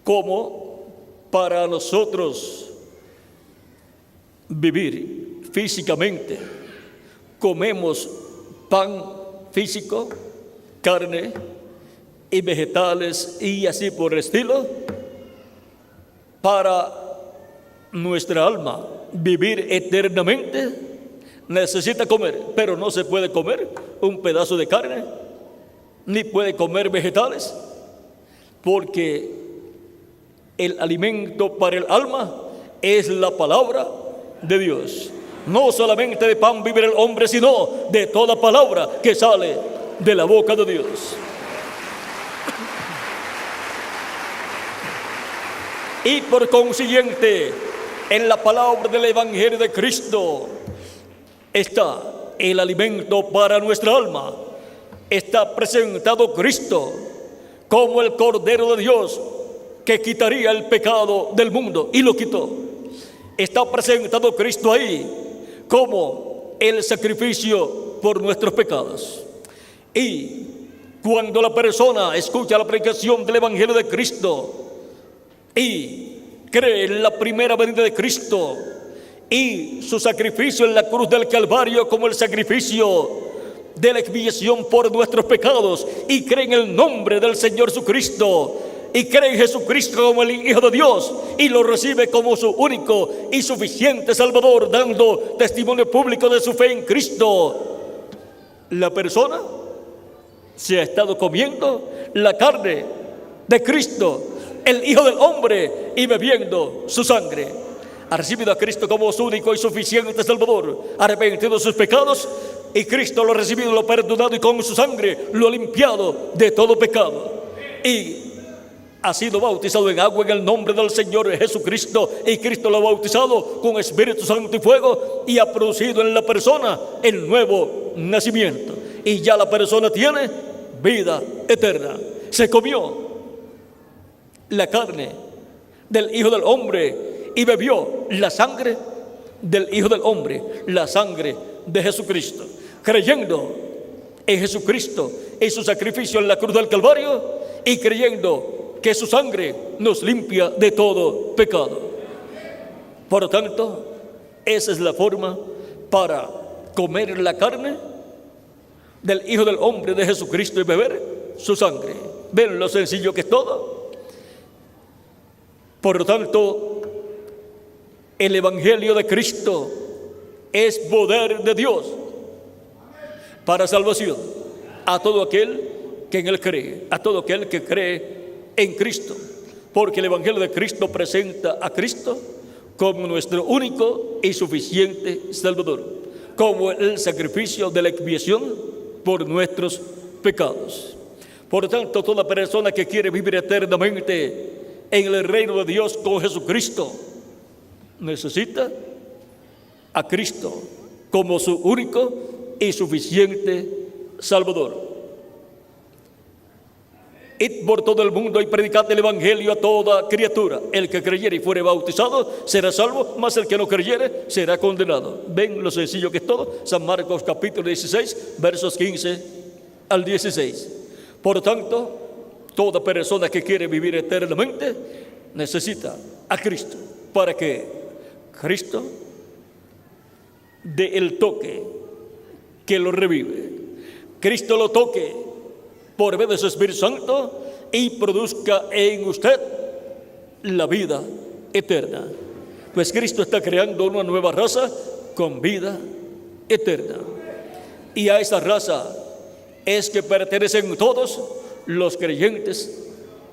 como para nosotros vivir físicamente comemos pan físico, carne y vegetales y así por el estilo, para nuestra alma vivir eternamente necesita comer, pero no se puede comer un pedazo de carne ni puede comer vegetales, porque el alimento para el alma es la palabra de Dios. No solamente de pan vive el hombre, sino de toda palabra que sale de la boca de Dios. Y por consiguiente, en la palabra del Evangelio de Cristo está el alimento para nuestra alma. Está presentado Cristo como el Cordero de Dios que quitaría el pecado del mundo, y lo quitó. Está presentado Cristo ahí como el sacrificio por nuestros pecados. Y cuando la persona escucha la predicación del Evangelio de Cristo y cree en la primera venida de Cristo y su sacrificio en la cruz del Calvario como el sacrificio de la expiación por nuestros pecados, y cree en el nombre del Señor Jesucristo, y cree en Jesucristo como el Hijo de Dios, y lo recibe como su único y suficiente Salvador, dando testimonio público de su fe en Cristo, la persona se ha estado comiendo la carne de Cristo, el Hijo del Hombre, y bebiendo su sangre. Ha recibido a Cristo como su único y suficiente Salvador, arrepentido de sus pecados, y Cristo lo ha recibido, lo ha perdonado, y con su sangre lo ha limpiado de todo pecado. Y ha sido bautizado en agua en el nombre del Señor Jesucristo, y Cristo lo ha bautizado con Espíritu Santo y fuego, y ha producido en la persona el nuevo nacimiento, y ya la persona tiene vida eterna. Se comió la carne del Hijo del Hombre y bebió la sangre del Hijo del Hombre, la sangre de Jesucristo. Creyendo en Jesucristo, en su sacrificio en la cruz del Calvario, y creyendo que su sangre nos limpia de todo pecado. Por lo tanto, esa es la forma para comer la carne del Hijo del Hombre de Jesucristo y beber su sangre. ¿Ven lo sencillo que es todo? Por lo tanto, el Evangelio de Cristo es poder de Dios para salvación a todo aquel que en Él cree, a todo aquel que cree en Cristo, porque el Evangelio de Cristo presenta a Cristo como nuestro único y suficiente Salvador, como el sacrificio de la expiación por nuestros pecados. Por tanto, toda persona que quiere vivir eternamente en el reino de Dios con Jesucristo necesita a Cristo como su único y suficiente Salvador. Id por todo el mundo y predicad el Evangelio a toda criatura. El que creyere y fuere bautizado será salvo, mas el que no creyere será condenado. ¿Ven lo sencillo que es todo? San Marcos capítulo 16, versos 15 al 16. Por tanto, toda persona que quiere vivir eternamente necesita a Cristo, para que Cristo dé el toque que lo revive. Cristo lo toque por medio de su Espíritu Santo y produzca en usted la vida eterna. Pues Cristo está creando una nueva raza con vida eterna. Y a esa raza es que pertenecen todos los creyentes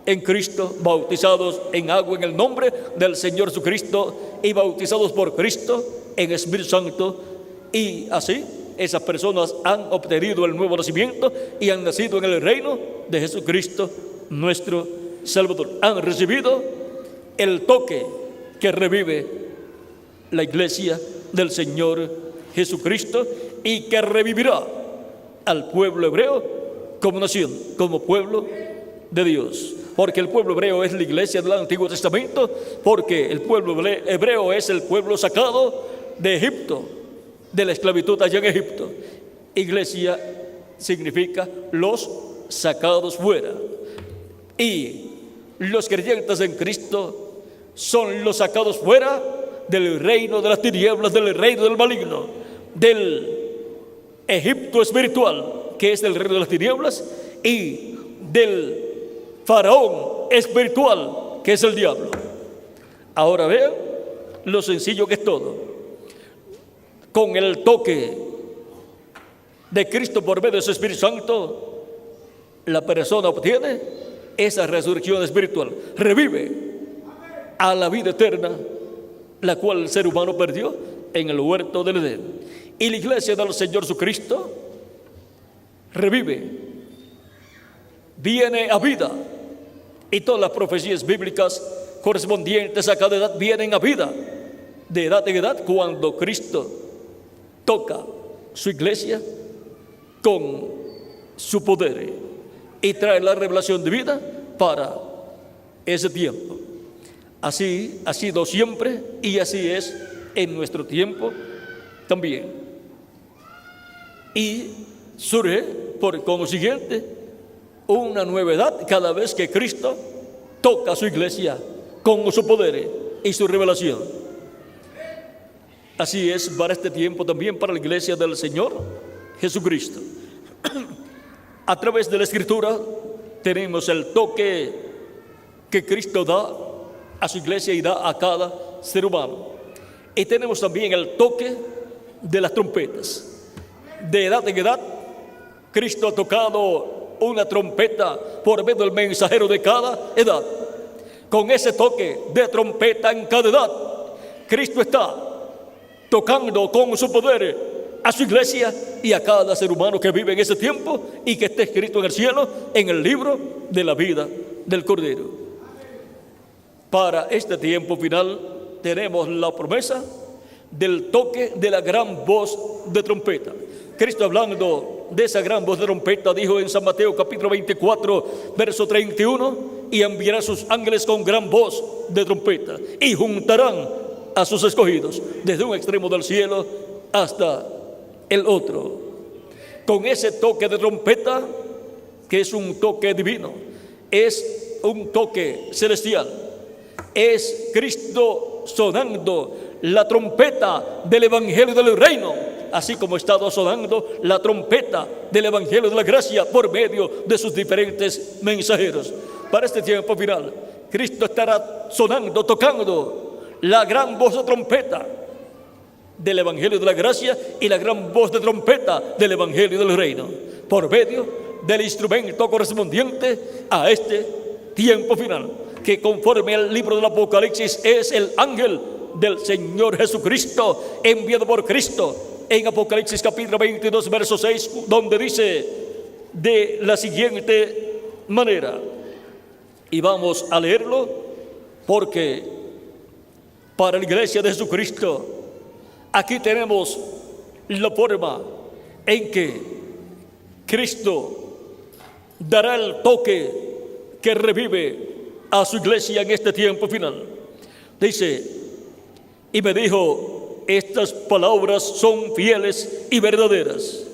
en Cristo, bautizados en agua en el nombre del Señor Jesucristo y bautizados por Cristo en Espíritu Santo. Y así esas personas han obtenido el nuevo nacimiento y han nacido en el reino de Jesucristo, nuestro Salvador. Han recibido el toque que revive la iglesia del Señor Jesucristo y que revivirá al pueblo hebreo como nación, como pueblo de Dios. Porque el pueblo hebreo es la iglesia del Antiguo Testamento, porque el pueblo hebreo es el pueblo sacado de Egipto, de la esclavitud allá en Egipto. Iglesia significa los sacados fuera. Y los creyentes en Cristo son los sacados fuera del reino de las tinieblas, del reino del maligno, del Egipto espiritual, que es el reino de las tinieblas, y del faraón espiritual, que es el diablo. Ahora vean lo sencillo que es todo. Con el toque de Cristo por medio de su Espíritu Santo, la persona obtiene esa resurrección espiritual, revive a la vida eterna, la cual el ser humano perdió en el huerto del Edén. Y la iglesia del Señor Jesucristo revive, viene a vida, y todas las profecías bíblicas correspondientes a cada edad vienen a vida, de edad en edad, cuando Cristo toca su iglesia con su poder y trae la revelación de vida para ese tiempo. Así ha sido siempre y así es en nuestro tiempo también. Y surge por consiguiente una nueva edad cada vez que Cristo toca a su iglesia con su poder y su revelación. Así es para este tiempo también para la iglesia del Señor Jesucristo. A través de la Escritura tenemos el toque que Cristo da a su iglesia y da a cada ser humano. Y tenemos también el toque de las trompetas. De edad en edad, Cristo ha tocado una trompeta por medio del mensajero de cada edad. Con ese toque de trompeta en cada edad, Cristo está tocando con su poder a su iglesia y a cada ser humano que vive en ese tiempo y que esté escrito en el cielo, en el libro de la vida del Cordero. Para este tiempo final tenemos la promesa del toque de la gran voz de trompeta. Cristo, hablando de esa gran voz de trompeta, dijo en San Mateo capítulo 24, verso 31, y enviará a sus ángeles con gran voz de trompeta y juntarán a sus escogidos desde un extremo del cielo hasta el otro. Con ese toque de trompeta, que es un toque divino, es un toque celestial, es Cristo sonando la trompeta del Evangelio del Reino, así como ha estado sonando la trompeta del Evangelio de la Gracia por medio de sus diferentes mensajeros. Para este tiempo final, Cristo estará sonando, tocando la gran voz de trompeta del Evangelio de la Gracia y la gran voz de trompeta del Evangelio del Reino, por medio del instrumento correspondiente a este tiempo final, que conforme al libro del Apocalipsis es el ángel del Señor Jesucristo, enviado por Cristo. En Apocalipsis capítulo 22, verso 6, donde dice de la siguiente manera, y vamos a leerlo porque para la iglesia de Jesucristo, aquí tenemos la forma en que Cristo dará el toque que revive a su iglesia en este tiempo final. Dice, y me dijo, estas palabras son fieles y verdaderas.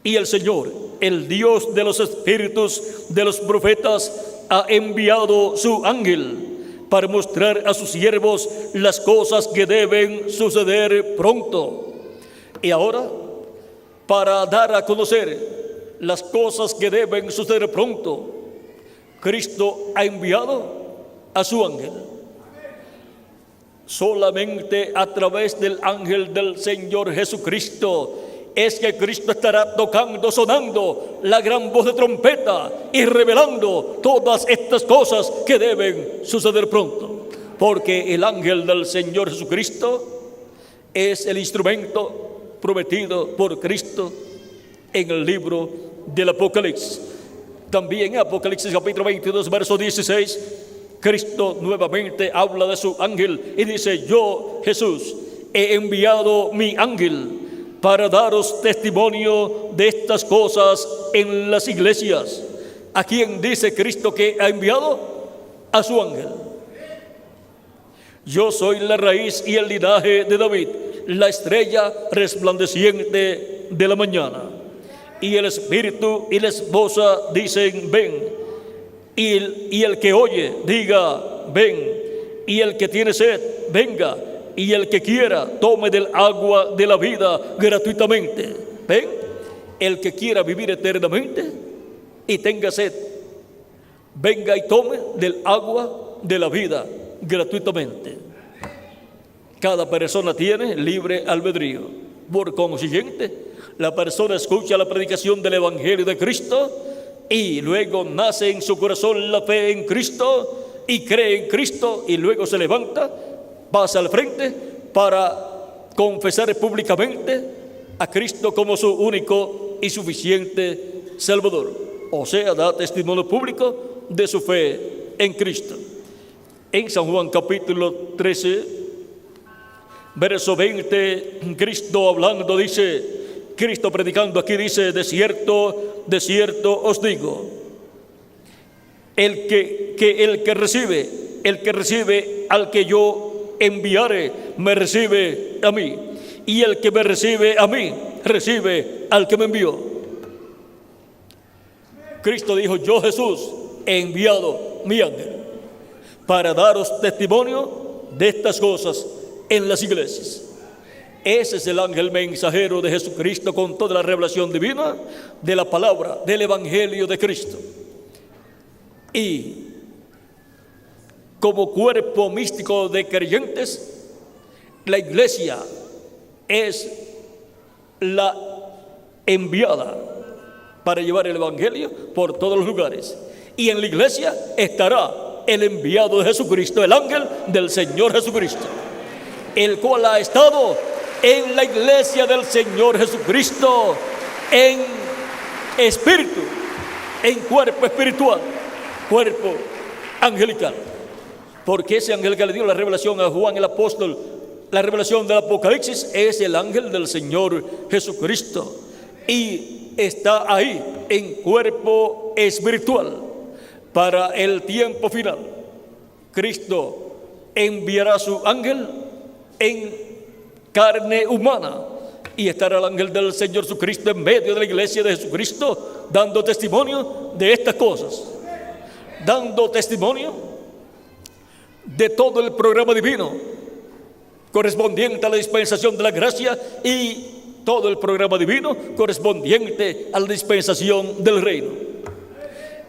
Y el Señor, el Dios de los espíritus de los profetas, ha enviado su ángel para mostrar a sus siervos las cosas que deben suceder pronto. Y ahora, para dar a conocer las cosas que deben suceder pronto, Cristo ha enviado a su ángel. Solamente a través del ángel del Señor Jesucristo es que Cristo estará tocando, sonando la gran voz de trompeta y revelando todas estas cosas que deben suceder pronto. Porque el ángel del Señor Jesucristo es el instrumento prometido por Cristo en el libro del Apocalipsis. También en Apocalipsis capítulo 22, verso 16, Cristo nuevamente habla de su ángel y dice, yo, Jesús, he enviado mi ángel para daros testimonio de estas cosas en las iglesias. ¿A quién dice Cristo que ha enviado? A su ángel. Yo soy la raíz y el linaje de David, la estrella resplandeciente de la mañana. Y el espíritu y la esposa dicen, ven. Y el que oye, diga, ven. Y el que tiene sed, venga. Y el que quiera, tome del agua de la vida gratuitamente. ¿Ven? El que quiera vivir eternamente y tenga sed, venga y tome del agua de la vida gratuitamente. Cada persona tiene libre albedrío. Por consiguiente, la persona escucha la predicación del Evangelio de Cristo y luego nace en su corazón la fe en Cristo y cree en Cristo y luego se levanta, pasa al frente para confesar públicamente a Cristo como su único y suficiente Salvador. O sea, da testimonio público de su fe en Cristo. En San Juan capítulo 13, verso 20, Cristo hablando dice, Cristo predicando aquí dice, de cierto os digo, el que recibe al que yo enviare, me recibe a mí, y el que me recibe a mí, recibe al que me envió. Cristo dijo, yo Jesús he enviado mi ángel para daros testimonio de estas cosas en las iglesias. Ese es el ángel mensajero de Jesucristo con toda la revelación divina de la palabra, del Evangelio de Cristo. Y como cuerpo místico de creyentes, la iglesia es la enviada para llevar el Evangelio por todos los lugares. Y en la iglesia estará el enviado de Jesucristo, el ángel del Señor Jesucristo, el cual ha estado en la iglesia del Señor Jesucristo en espíritu, en cuerpo espiritual, cuerpo angelical. Porque ese ángel que le dio la revelación a Juan el apóstol, la revelación del Apocalipsis, es el ángel del Señor Jesucristo y está ahí en cuerpo espiritual para el tiempo final, Cristo enviará a su ángel en carne humana y estará el ángel del Señor Jesucristo en medio de la iglesia de Jesucristo, dando testimonio de estas cosas, dando testimonio de todo el programa divino correspondiente a la dispensación de la gracia y todo el programa divino correspondiente a la dispensación del reino.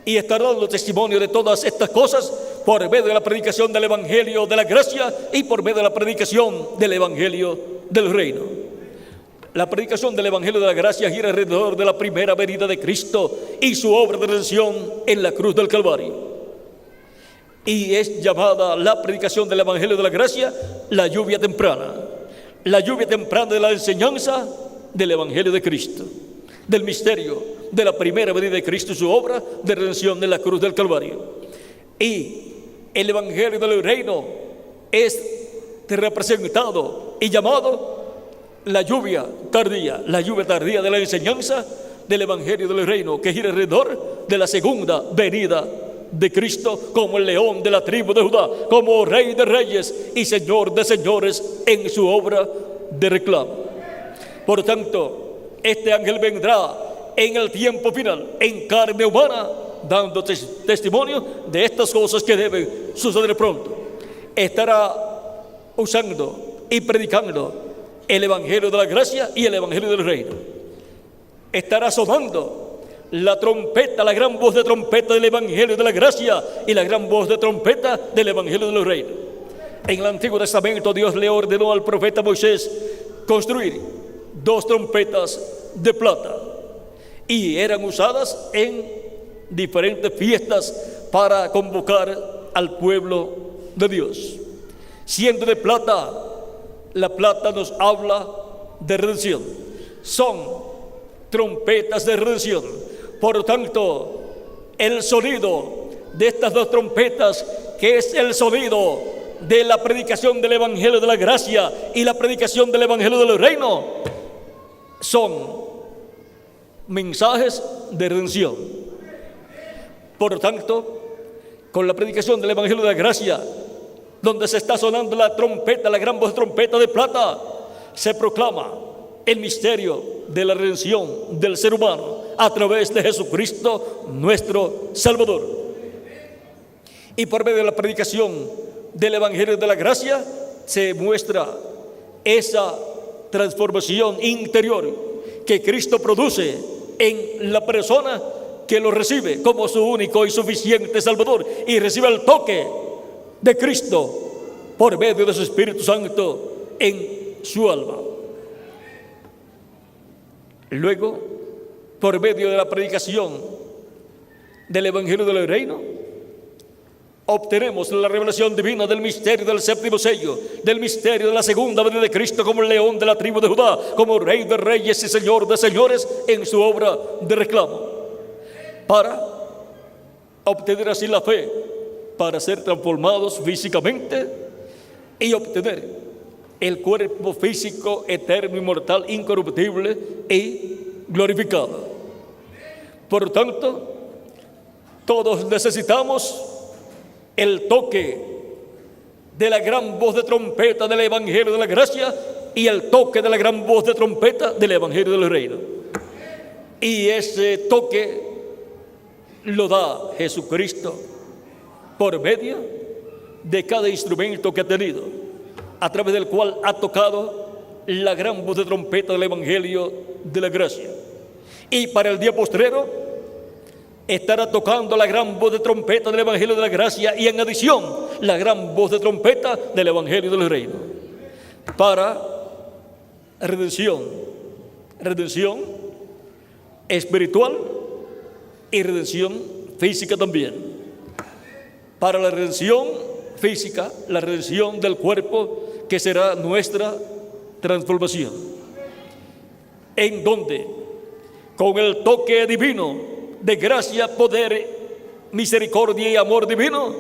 Y estará dando testimonio de todas estas cosas por medio de la predicación del evangelio de la gracia y por medio de la predicación del evangelio del reino. La predicación del evangelio de la gracia gira alrededor de la primera venida de Cristo y su obra de redención en la cruz del Calvario. Y es llamada la predicación del evangelio de la gracia la lluvia temprana de la enseñanza del evangelio de Cristo, del misterio de la primera venida de Cristo y su obra de redención en la cruz del Calvario. Y el evangelio del reino es representado y llamado la lluvia tardía de la enseñanza del evangelio del reino, que gira alrededor de la segunda venida de Cristo como el león de la tribu de Judá, como rey de reyes y señor de señores en su obra de reclamo. Por tanto, este ángel vendrá en el tiempo final en carne humana, dando testimonio de estas cosas que deben suceder pronto. Estará usando y predicando el evangelio de la gracia y el evangelio del reino. Estará sonando la trompeta, la gran voz de trompeta del evangelio de la gracia y la gran voz de trompeta del evangelio del reino. En el Antiguo Testamento Dios le ordenó al profeta Moisés construir 2 trompetas de plata y eran usadas en diferentes fiestas para convocar al pueblo de Dios. Siendo de plata, la plata nos habla de redención. Son trompetas de redención. Por lo tanto, el sonido de estas 2 trompetas, que es el sonido de la predicación del evangelio de la gracia y la predicación del evangelio del reino, son mensajes de redención. Por lo tanto, con la predicación del evangelio de la gracia, donde se está sonando la trompeta, la gran voz de trompeta de plata, se proclama el misterio de la redención del ser humano a través de Jesucristo, nuestro Salvador. Y por medio de la predicación del evangelio de la gracia se muestra esa transformación interior que Cristo produce en la persona que lo recibe como su único y suficiente Salvador y recibe el toque de Cristo por medio de su Espíritu Santo en su alma. Luego, por medio de la predicación del evangelio del reino, obtenemos la revelación divina del misterio del séptimo sello, del misterio de la segunda venida de Cristo como el león de la tribu de Judá, como rey de reyes y señor de señores en su obra de reclamo, para obtener así la fe, para ser transformados físicamente y obtener el cuerpo físico eterno, inmortal, incorruptible y glorificado. Por tanto, todos necesitamos el toque de la gran voz de trompeta del evangelio de la gracia y el toque de la gran voz de trompeta del evangelio del reino. Y ese toque lo da Jesucristo por medio de cada instrumento que ha tenido, a través del cual ha tocado la gran voz de trompeta del evangelio de la gracia. Y para el día postrero estará tocando la gran voz de trompeta del evangelio de la gracia y en adición la gran voz de trompeta del evangelio del reino, para redención espiritual y redención física también. Para la redención física, la redención del cuerpo, que será nuestra transformación, en donde con el toque divino de gracia, poder, misericordia y amor divino,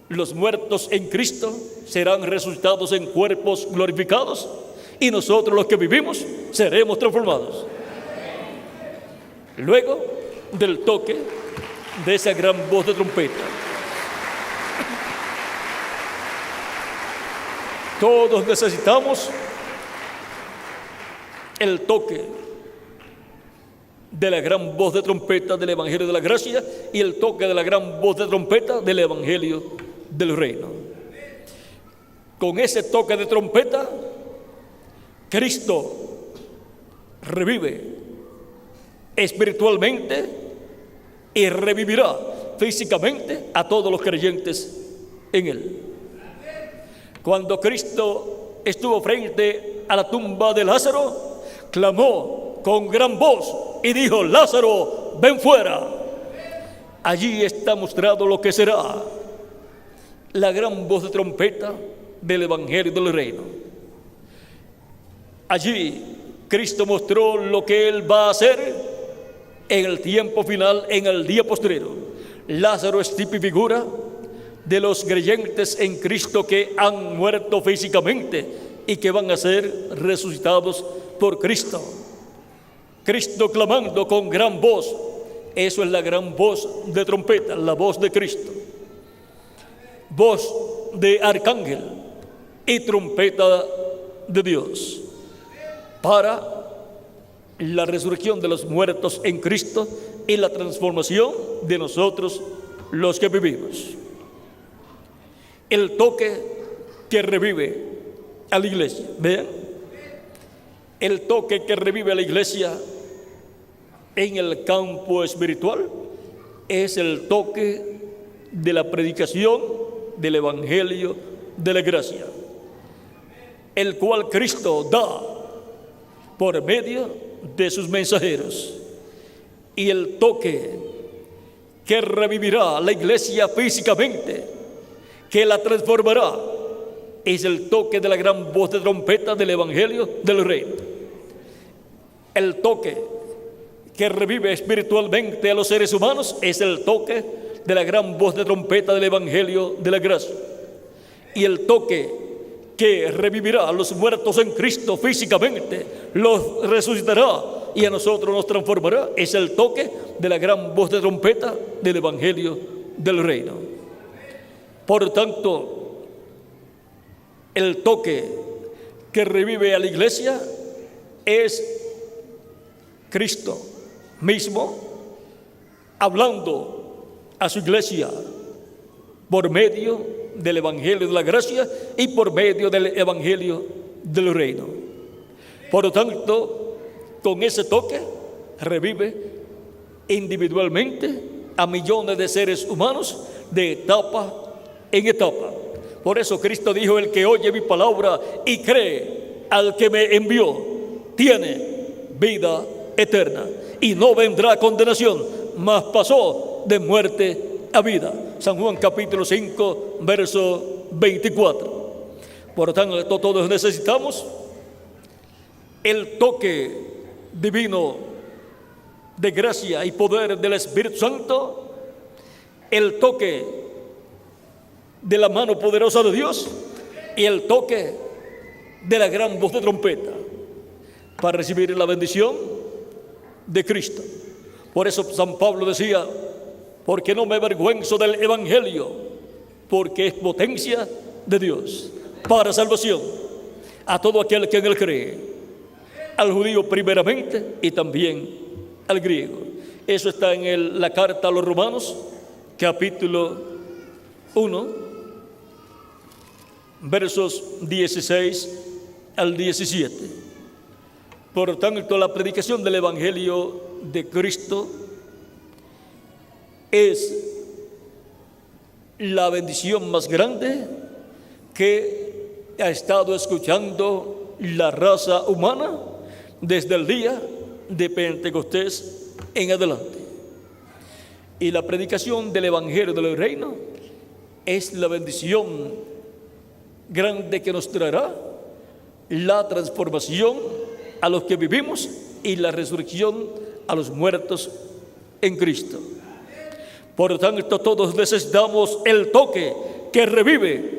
los muertos en Cristo serán resucitados en cuerpos glorificados y nosotros los que vivimos seremos transformados. Luego del toque de esa gran voz de trompeta. Todos necesitamos el toque de la gran voz de trompeta del Evangelio de la Gracia y el toque de la gran voz de trompeta del Evangelio del Reino. Con ese toque de trompeta, Cristo revive espiritualmente y revivirá físicamente a todos los creyentes en Él. Cuando Cristo estuvo frente a la tumba de Lázaro, clamó con gran voz y dijo: Lázaro, ven fuera. Allí está mostrado lo que será la gran voz de trompeta del Evangelio del Reino. Allí Cristo mostró lo que Él va a hacer en el tiempo final, en el día postrero. Lázaro es tipo y figura de los creyentes en Cristo que han muerto físicamente y que van a ser resucitados por Cristo. Cristo clamando con gran voz, eso es la gran voz de trompeta, la voz de Cristo. Voz de arcángel y trompeta de Dios para la resurrección de los muertos en Cristo y la transformación de nosotros los que vivimos. El toque que revive a la iglesia. Vean, el toque que revive a la iglesia en el campo espiritual es el toque de la predicación del Evangelio de la Gracia, el cual Cristo da por medio de sus mensajeros. Y el toque que revivirá la iglesia físicamente, que la transformará, es el toque de la gran voz de trompeta del Evangelio del Reino. El toque que revive espiritualmente a los seres humanos es el toque de la gran voz de trompeta del Evangelio de la Gracia. Y el toque que revivirá a los muertos en Cristo físicamente, los resucitará y a nosotros nos transformará, es el toque de la gran voz de trompeta del Evangelio del Reino. Por tanto, el toque que revive a la iglesia es Cristo mismo hablando a su iglesia por medio del Evangelio de la Gracia y por medio del Evangelio del Reino. Por lo tanto, con ese toque revive individualmente a millones de seres humanos de etapa en etapa. Por eso Cristo dijo: el que oye mi palabra y cree al que me envió tiene vida eterna y no vendrá condenación, mas pasó de muerte a vida. San Juan capítulo 5 verso 24. Por lo tanto, todos necesitamos el toque divino de gracia y poder del Espíritu Santo, el toque de la mano poderosa de Dios y el toque de la gran voz de trompeta para recibir la bendición de Cristo. Por eso San Pablo decía: porque no me avergüenzo del Evangelio, porque es potencia de Dios para salvación a todo aquel que en él cree, al judío primeramente y también al griego. Eso está en la carta a los Romanos, capítulo 1, versos 16 al 17. Por tanto, la predicación del Evangelio de Cristo es la bendición más grande que ha estado escuchando la raza humana desde el día de Pentecostés en adelante. Y la predicación del Evangelio del Reino es la bendición grande que nos traerá la transformación a los que vivimos y la resurrección a los muertos en Cristo. Por lo tanto, todos necesitamos el toque que revive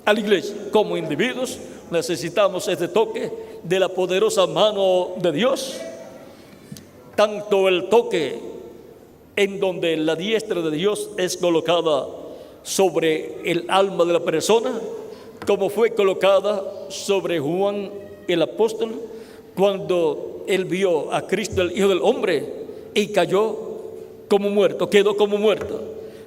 a la iglesia. Como individuos necesitamos este toque de la poderosa mano de Dios, tanto el toque en donde la diestra de Dios es colocada sobre el alma de la persona, como fue colocada sobre Juan el apóstol, cuando él vio a Cristo, el Hijo del Hombre, y cayó como muerto, quedó como muerto.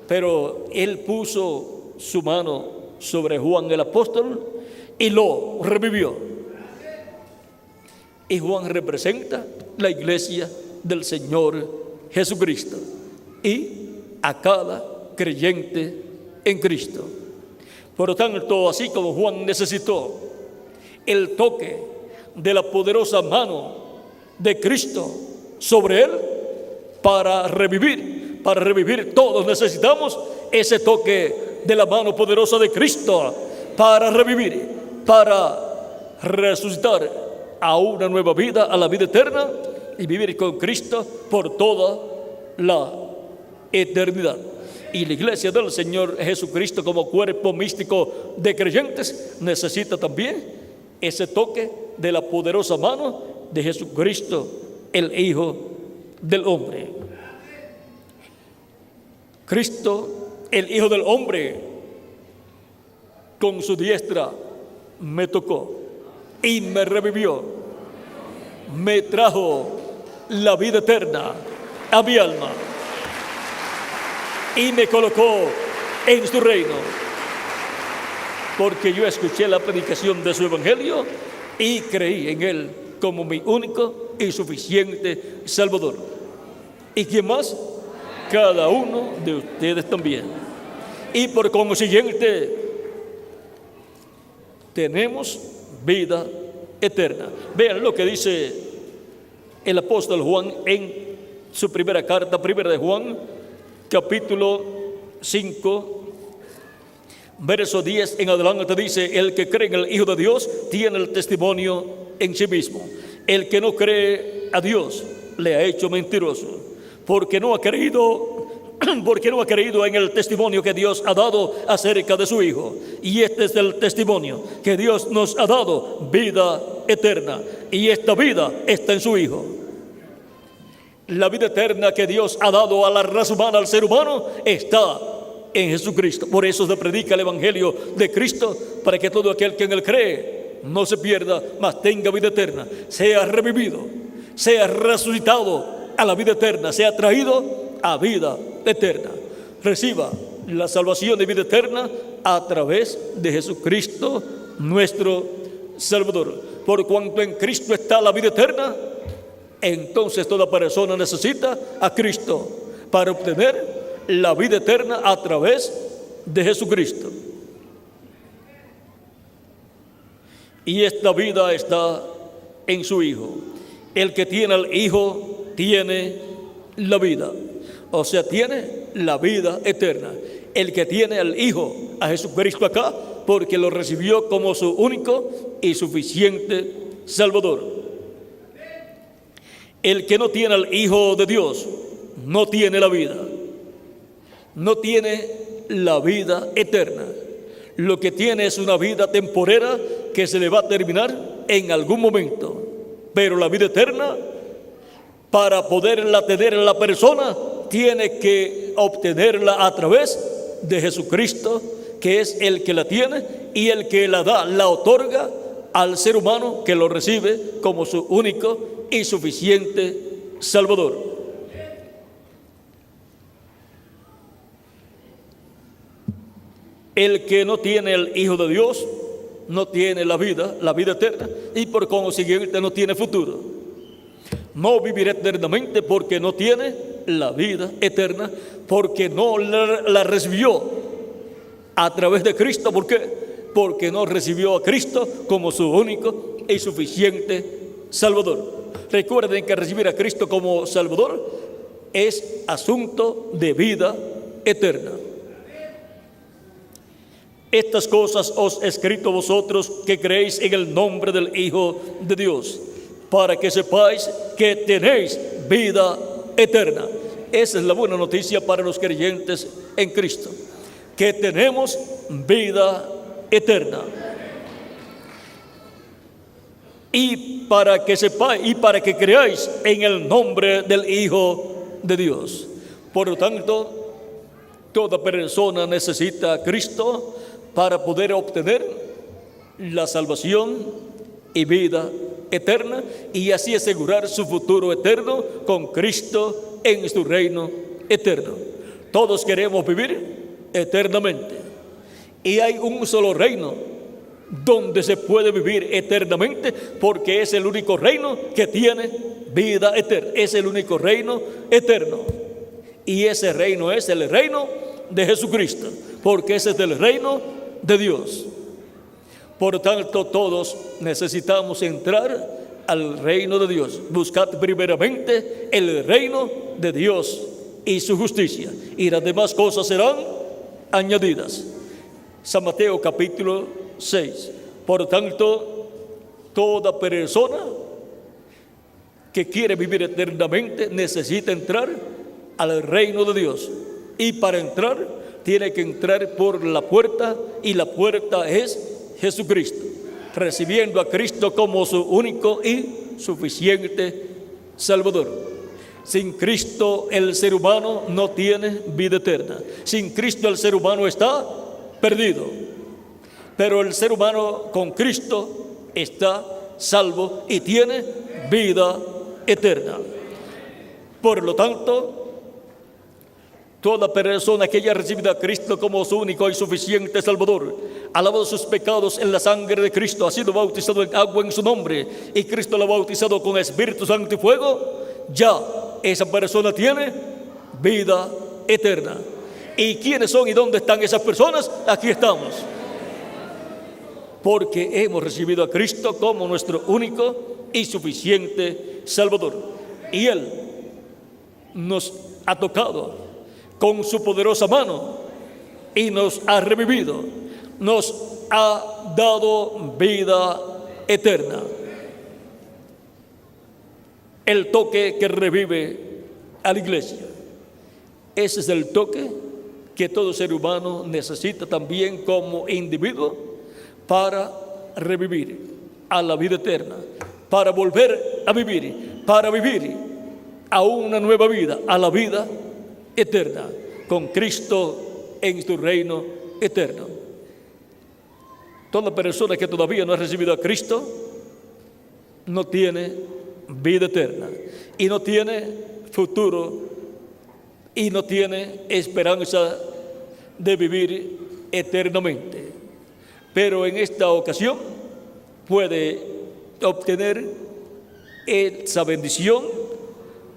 Pero él puso su mano sobre Juan el apóstol y lo revivió. Y Juan representa la iglesia del Señor Jesucristo y a cada creyente en Cristo. Por lo tanto, así como Juan necesitó el toque de la poderosa mano de Cristo sobre él para revivir, todos necesitamos ese toque de la mano poderosa de Cristo para revivir, para resucitar a una nueva vida, a la vida eterna, y vivir con Cristo por toda la eternidad. Y la iglesia del Señor Jesucristo, como cuerpo místico de creyentes, necesita también ese toque de la poderosa mano de Jesucristo, el Hijo del Hombre. Cristo, el Hijo del Hombre, con su diestra me tocó y me revivió, me trajo la vida eterna a mi alma y me colocó en su reino, porque yo escuché la predicación de su evangelio y creí en él como mi único y suficiente Salvador. ¿Y quién más? Cada uno de ustedes también. Y por consiguiente tenemos vida eterna. Vean lo que dice el apóstol Juan en su primera carta, primera de Juan, capítulo 5, verso 10 en adelante, dice: el que cree en el Hijo de Dios tiene el testimonio en sí mismo. El que no cree a Dios le ha hecho mentiroso, porque no ha creído en el testimonio que Dios ha dado acerca de su Hijo. Y este es el testimonio, que Dios nos ha dado vida eterna, y esta vida está en su Hijo. La vida eterna que Dios ha dado a la raza humana, al ser humano, está en Jesucristo. Por eso se predica el evangelio de Cristo, para que todo aquel que en él cree no se pierda, mas tenga vida eterna, sea revivido, sea resucitado a la vida eterna, sea traído a vida eterna. Reciba la salvación de vida eterna a través de Jesucristo, nuestro Salvador. Por cuanto en Cristo está la vida eterna, entonces toda persona necesita a Cristo para obtener la vida eterna a través de Jesucristo. Y esta vida está en su Hijo. El que tiene al Hijo tiene la vida, o sea, tiene la vida eterna. El que tiene al Hijo, a Jesucristo acá, porque lo recibió como su único y suficiente Salvador. El que no tiene al Hijo de Dios no tiene la vida, no tiene la vida eterna. Lo que tiene es una vida temporera que se le va a terminar en algún momento. Pero la vida eterna, para poderla tener en la persona, tiene que obtenerla a través de Jesucristo, que es el que la tiene y el que la da, la otorga al ser humano que lo recibe como su único y suficiente Salvador. El que no tiene el Hijo de Dios no tiene la vida eterna, y por consiguiente no tiene futuro. No vivirá eternamente porque no tiene la vida eterna, porque no la recibió a través de Cristo. ¿Por qué? Porque no recibió a Cristo como su único y suficiente Salvador. Recuerden que recibir a Cristo como Salvador es asunto de vida eterna. Estas cosas os he escrito vosotros que creéis en el nombre del Hijo de Dios, para que sepáis que tenéis vida eterna. Esa es la buena noticia para los creyentes en Cristo, que tenemos vida eterna. Y para que sepáis y para que creáis en el nombre del Hijo de Dios. Por lo tanto, toda persona necesita a Cristo para poder obtener la salvación y vida eterna, y así asegurar su futuro eterno con Cristo en su reino eterno. Todos queremos vivir eternamente, y hay un solo reino donde se puede vivir eternamente, porque es el único reino que tiene vida eterna. Es el único reino eterno, y ese reino es el reino de Jesucristo, porque ese es el reino de Dios. Por tanto, todos necesitamos entrar al reino de Dios. Buscad primeramente el reino de Dios y su justicia, y las demás cosas serán añadidas. San Mateo capítulo 6. Por tanto, toda persona que quiere vivir eternamente necesita entrar al reino de Dios, y para entrar tiene que entrar por la puerta, y la puerta es Jesucristo, recibiendo a Cristo como su único y suficiente Salvador. Sin Cristo el ser humano no tiene vida eterna. Sin Cristo el ser humano está perdido. Pero el ser humano con Cristo está salvo y tiene vida eterna. Por lo tanto, toda persona que haya recibido a Cristo como su único y suficiente Salvador, ha lavado sus pecados en la sangre de Cristo, ha sido bautizado en agua en su nombre, y Cristo lo ha bautizado con Espíritu Santo y fuego, ya esa persona tiene vida eterna. ¿Y quiénes son y dónde están esas personas? Aquí estamos. Porque hemos recibido a Cristo como nuestro único y suficiente Salvador. Y Él nos ha tocado con su poderosa mano y nos ha revivido, nos ha dado vida eterna. El toque que revive a la iglesia, ese es el toque que todo ser humano necesita también como individuo para revivir a la vida eterna, para volver a vivir, para vivir a una nueva vida, a la vida eterna, con Cristo en su reino eterno. Toda persona que todavía no ha recibido a Cristo no tiene vida eterna, y no tiene futuro, y no tiene esperanza de vivir eternamente. Pero en esta ocasión puede obtener esa bendición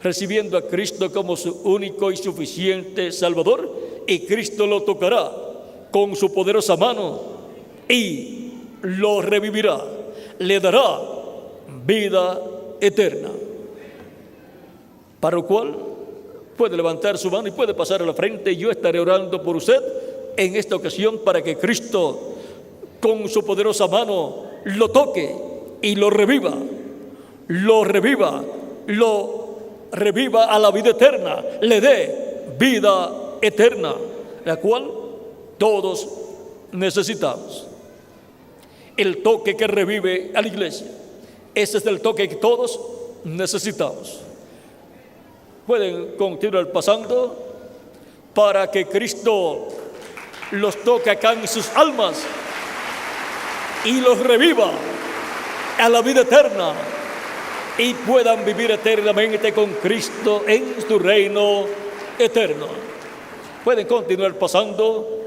recibiendo a Cristo como su único y suficiente Salvador, y Cristo lo tocará con su poderosa mano y lo revivirá, le dará vida eterna, para lo cual puede levantar su mano y puede pasar a la frente, y yo estaré orando por usted en esta ocasión para que Cristo con su poderosa mano lo toque y lo reviva, lo reviva, lo reviva a la vida eterna, le dé vida eterna, la cual todos necesitamos. El toque que revive a la iglesia, ese es el toque que todos necesitamos. Pueden continuar pasando para que Cristo los toque acá en sus almas y los reviva a la vida eterna, y puedan vivir eternamente con Cristo en su reino eterno. Pueden continuar pasando.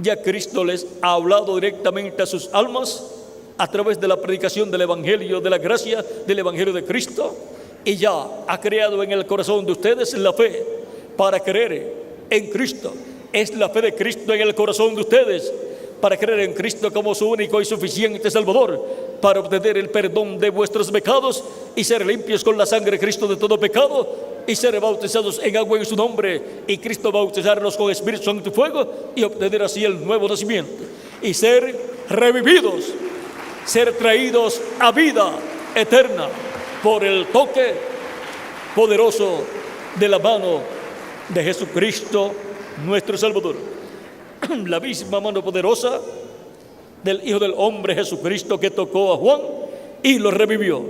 Ya Cristo les ha hablado directamente a sus almas a través de la predicación del Evangelio de la gracia, del Evangelio de Cristo, y ya ha creado en el corazón de ustedes la fe para creer en Cristo. Es la fe de Cristo en el corazón de ustedes para creer en Cristo como su único y suficiente Salvador, para obtener el perdón de vuestros pecados y ser limpios con la sangre de Cristo de todo pecado, y ser bautizados en agua en su nombre, y Cristo bautizarlos con Espíritu Santo y fuego, y obtener así el nuevo nacimiento, y ser revividos, ser traídos a vida eterna por el toque poderoso de la mano de Jesucristo nuestro Salvador. La misma mano poderosa del Hijo del Hombre Jesucristo que tocó a Juan y lo revivió,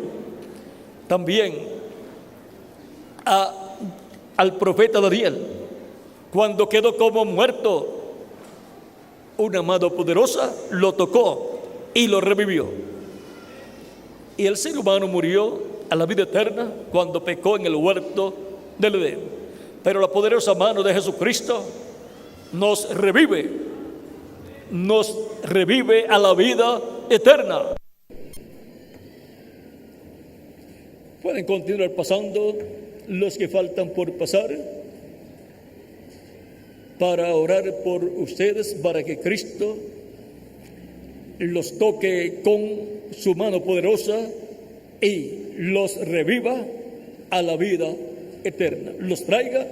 también ha al profeta Daniel, cuando quedó como muerto, una mano poderosa lo tocó y lo revivió. Y el ser humano murió a la vida eterna cuando pecó en el huerto del Edén. Pero la poderosa mano de Jesucristo nos revive a la vida eterna. Pueden continuar pasando los que faltan por pasar para orar por ustedes, para que Cristo los toque con su mano poderosa y los reviva a la vida eterna, los traiga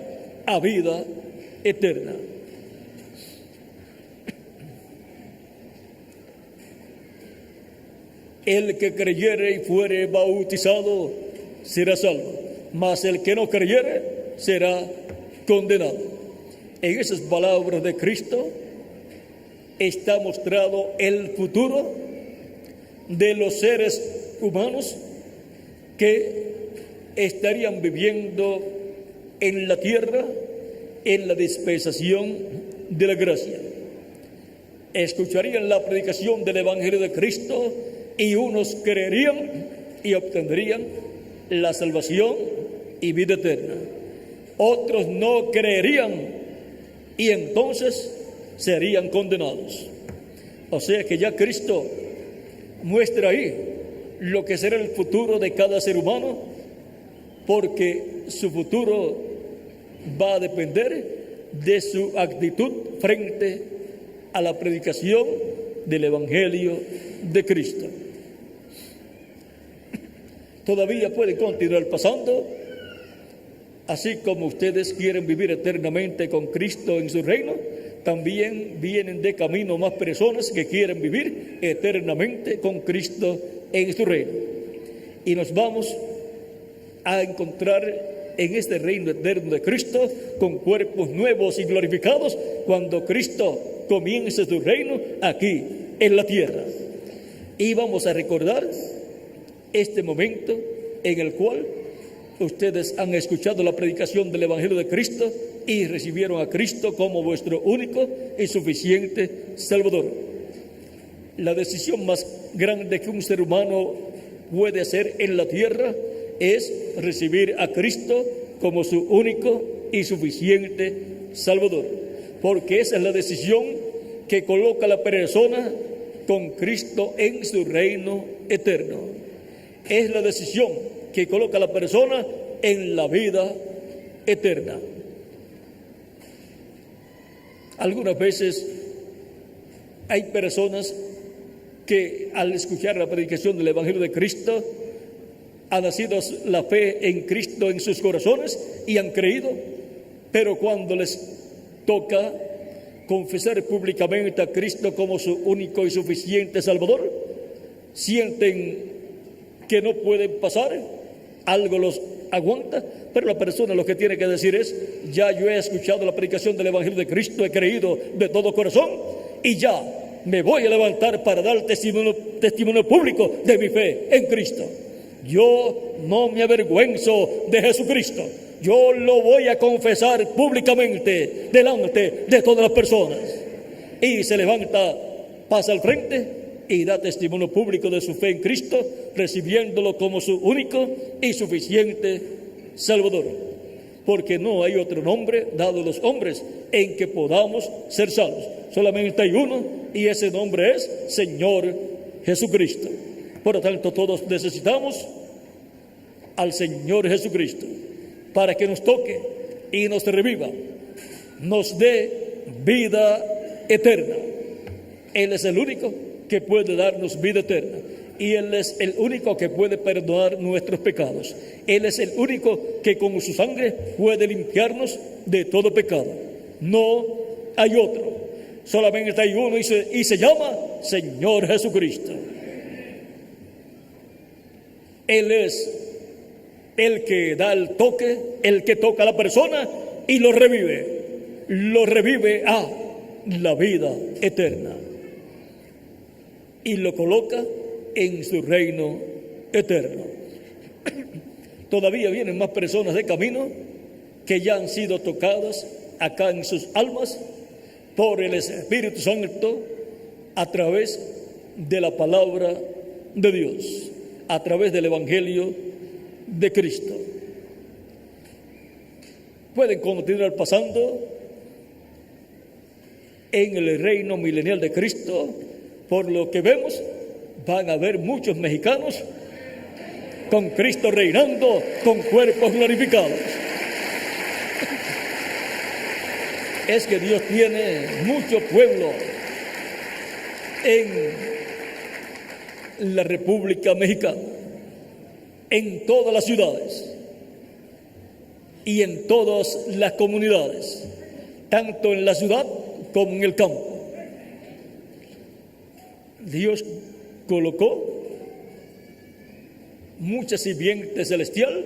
a vida eterna. El que creyere y fuere bautizado será salvo, mas el que no creyere será condenado. En esas palabras de Cristo está mostrado el futuro de los seres humanos que estarían viviendo en la tierra en la dispensación de la gracia. Escucharían la predicación del Evangelio de Cristo y unos creerían y obtendrían la salvación y vida eterna. Otros no creerían y entonces serían condenados. O sea que ya Cristo muestra ahí lo que será el futuro de cada ser humano, porque su futuro va a depender de su actitud frente a la predicación del Evangelio de Cristo. Todavía pueden continuar pasando, así como ustedes quieren vivir eternamente con Cristo en su reino. También vienen de camino más personas que quieren vivir eternamente con Cristo en su reino. Y nos vamos a encontrar en este reino eterno de Cristo con cuerpos nuevos y glorificados cuando Cristo comience su reino aquí en la tierra. Y vamos a recordar este momento en el cual ustedes han escuchado la predicación del Evangelio de Cristo y recibieron a Cristo como vuestro único y suficiente Salvador. La decisión más grande que un ser humano puede hacer en la tierra es recibir a Cristo como su único y suficiente Salvador, porque esa es la decisión que coloca a la persona con Cristo en su reino eterno. Es la decisión que coloca a la persona en la vida eterna. Algunas veces hay personas que al escuchar la predicación del Evangelio de Cristo ha nacido la fe en Cristo en sus corazones y han creído, pero cuando les toca confesar públicamente a Cristo como su único y suficiente Salvador, sienten que no pueden pasar, algo los aguanta, pero la persona lo que tiene que decir es: ya yo he escuchado la predicación del Evangelio de Cristo, he creído de todo corazón y ya me voy a levantar para dar testimonio público de mi fe en Cristo. Yo no me avergüenzo de Jesucristo, yo lo voy a confesar públicamente delante de todas las personas. Y se levanta, pasa al frente y da testimonio público de su fe en Cristo, recibiéndolo como su único y suficiente Salvador. Porque no hay otro nombre dado a los hombres en que podamos ser salvos. Solamente hay uno, y ese nombre es Señor Jesucristo. Por lo tanto, todos necesitamos al Señor Jesucristo para que nos toque y nos reviva, nos dé vida eterna. Él es el único que puede darnos vida eterna, y Él es el único que puede perdonar nuestros pecados. Él es el único que con su sangre puede limpiarnos de todo pecado. No hay otro, solamente hay uno y se llama Señor Jesucristo. Él es el que da el toque, el que toca a la persona y lo revive a la vida eterna y lo coloca en su reino eterno. Todavía vienen más personas de camino que ya han sido tocadas acá en sus almas por el Espíritu Santo a través de la palabra de Dios, a través del Evangelio de Cristo. Pueden continuar pasando en el reino milenial de Cristo. Por lo que vemos, van a haber muchos mexicanos con Cristo reinando con cuerpos glorificados. Es que Dios tiene mucho pueblo en la República Mexicana, en todas las ciudades y en todas las comunidades, tanto en la ciudad como en el campo. Dios colocó mucha simiente celestial,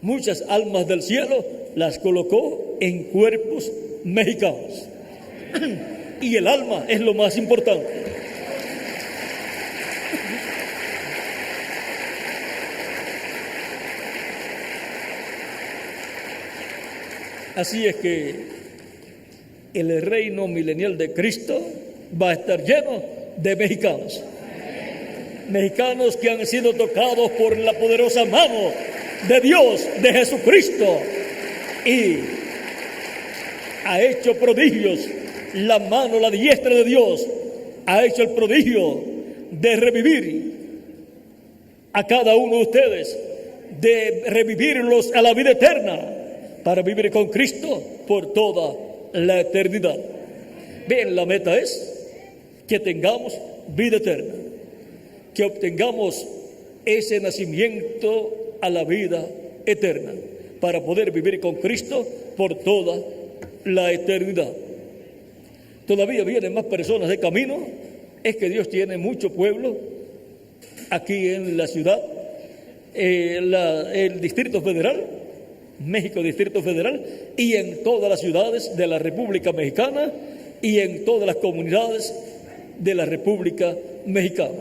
muchas almas del cielo, las colocó en cuerpos mexicanos. Y el alma es lo más importante. Así es que el reino milenial de Cristo va a estar lleno de mexicanos. Mexicanos que han sido tocados por la poderosa mano de Dios, de Jesucristo, y ha hecho prodigios. La mano, la diestra de Dios ha hecho el prodigio de revivir a cada uno de ustedes, de revivirlos a la vida eterna, para vivir con Cristo por toda la eternidad. Bien, la meta es que tengamos vida eterna, que obtengamos ese nacimiento a la vida eterna, para poder vivir con Cristo por toda la eternidad. Todavía vienen más personas de camino. Es que Dios tiene mucho pueblo aquí en la ciudad, el Distrito Federal, México Distrito Federal, y en todas las ciudades de la República Mexicana y en todas las comunidades de la República Mexicana.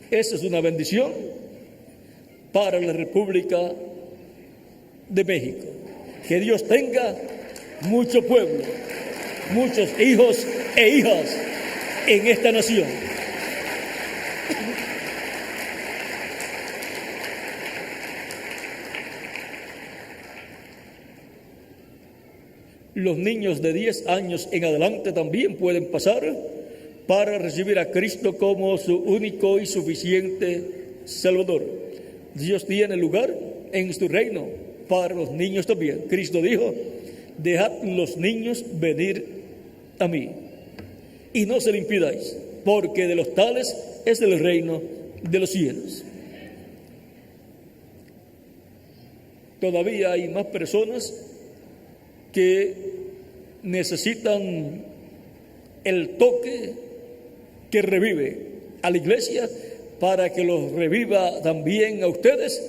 Esa es una bendición para la República de México. Que Dios tenga mucho pueblo, muchos hijos e hijas en esta nación. Los niños de 10 años en adelante también pueden pasar para recibir a Cristo como su único y suficiente Salvador. Dios tiene lugar en su reino para los niños también. Cristo dijo: dejad los niños venir a mí y no se lo impidáis, porque de los tales es el reino de los cielos. Todavía hay más personas que necesitan el toque que revive a la iglesia, para que los reviva también a ustedes,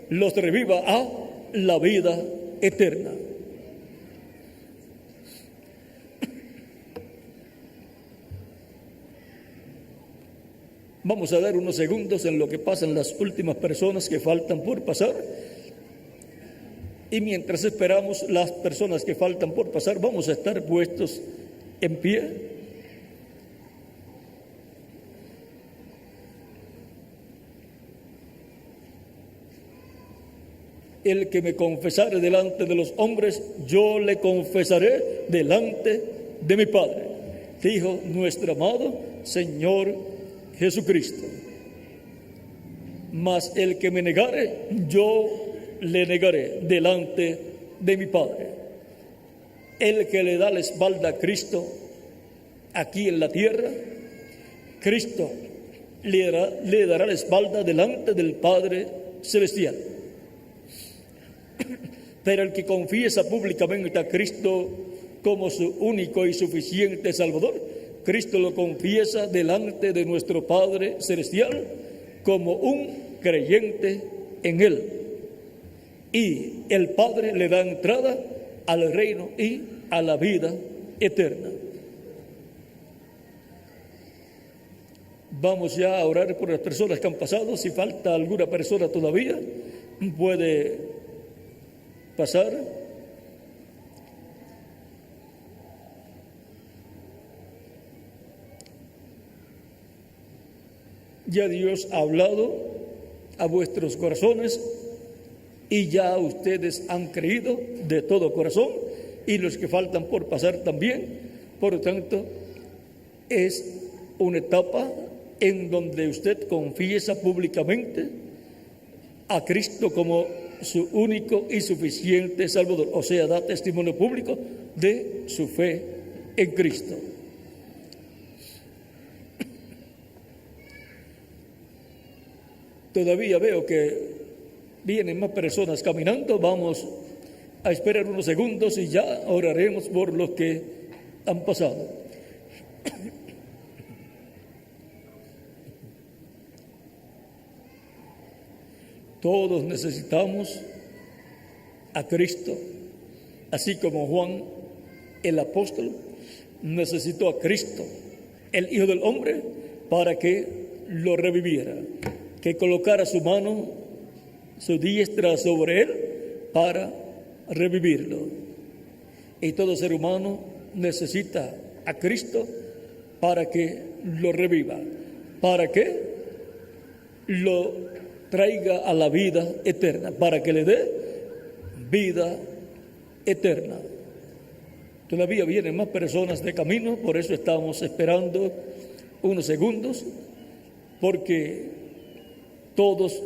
los reviva a la vida eterna. Vamos a dar unos segundos en lo que pasan las últimas personas que faltan por pasar. Y mientras esperamos las personas que faltan por pasar, vamos a estar puestos en pie. El que me confesare delante de los hombres, yo le confesaré delante de mi Padre, dijo nuestro amado Señor Jesucristo. Mas el que me negare, yo le negaré delante de mi Padre. El que le da la espalda a Cristo aquí en la tierra, Cristo le dará la espalda delante del Padre Celestial. Pero el que confiesa públicamente a Cristo como su único y suficiente Salvador, Cristo lo confiesa delante de nuestro Padre Celestial como un creyente en Él. Y el Padre le da entrada al reino y a la vida eterna. Vamos ya a orar por las personas que han pasado. Si falta alguna persona todavía, puede pasar. Ya Dios ha hablado a vuestros corazones y ya ustedes han creído de todo corazón, y los que faltan por pasar también. Por lo tanto, es una etapa en donde usted confiesa públicamente a Cristo como su único y suficiente Salvador, o sea, da testimonio público de su fe en Cristo. Todavía veo que vienen más personas caminando. Vamos a esperar unos segundos y ya oraremos por los que han pasado. Todos necesitamos a Cristo, así como Juan el apóstol necesitó a Cristo, el Hijo del Hombre, para que lo reviviera, que colocara su mano, su diestra sobre él para revivirlo. Y todo ser humano necesita a Cristo para que lo reviva, para que lo traiga a la vida eterna, para que le dé vida eterna. Todavía vienen más personas de camino, por eso estamos esperando unos segundos, porque todos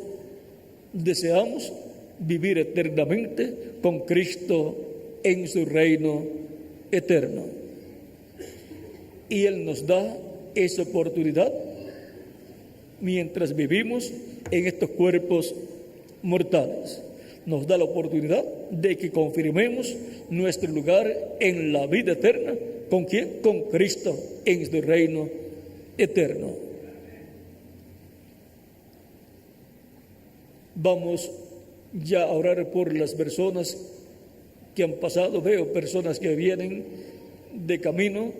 deseamos vivir eternamente con Cristo en su reino eterno. Y Él nos da esa oportunidad mientras vivimos en estos cuerpos mortales. Nos da la oportunidad de que confirmemos nuestro lugar en la vida eterna. ¿Con quién? Con Cristo en su reino eterno. Vamos ya a orar por las personas que han pasado. Veo personas que vienen de camino.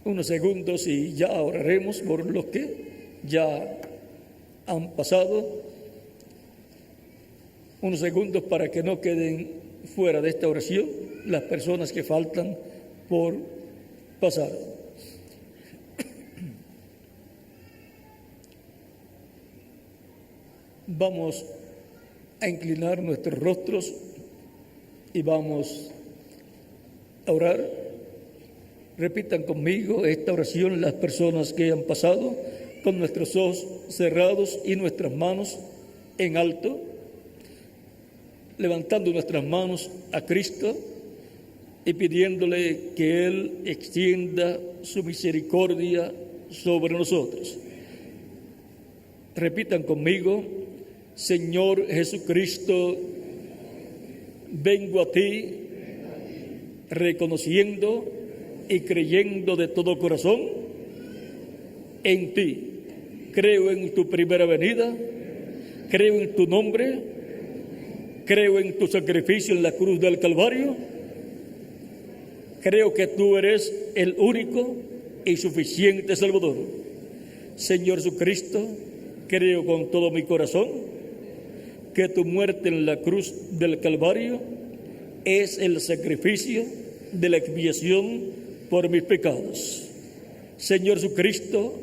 Unos segundos y ya oraremos por los que ya han pasado. Unos segundos para que no queden fuera de esta oración las personas que faltan por pasar. Vamos a inclinar nuestros rostros y vamos a orar. Repitan conmigo esta oración las personas que han pasado, con nuestros ojos cerrados y nuestras manos en alto, levantando nuestras manos a Cristo y pidiéndole que Él extienda su misericordia sobre nosotros. Repitan conmigo: Señor Jesucristo, vengo a ti reconociendo y creyendo de todo corazón en ti. Creo en tu primera venida, creo en tu nombre, creo en tu sacrificio en la cruz del Calvario, creo que tú eres el único y suficiente Salvador. Señor Jesucristo, creo con todo mi corazón que tu muerte en la cruz del Calvario es el sacrificio de la expiación por mis pecados. Señor Jesucristo,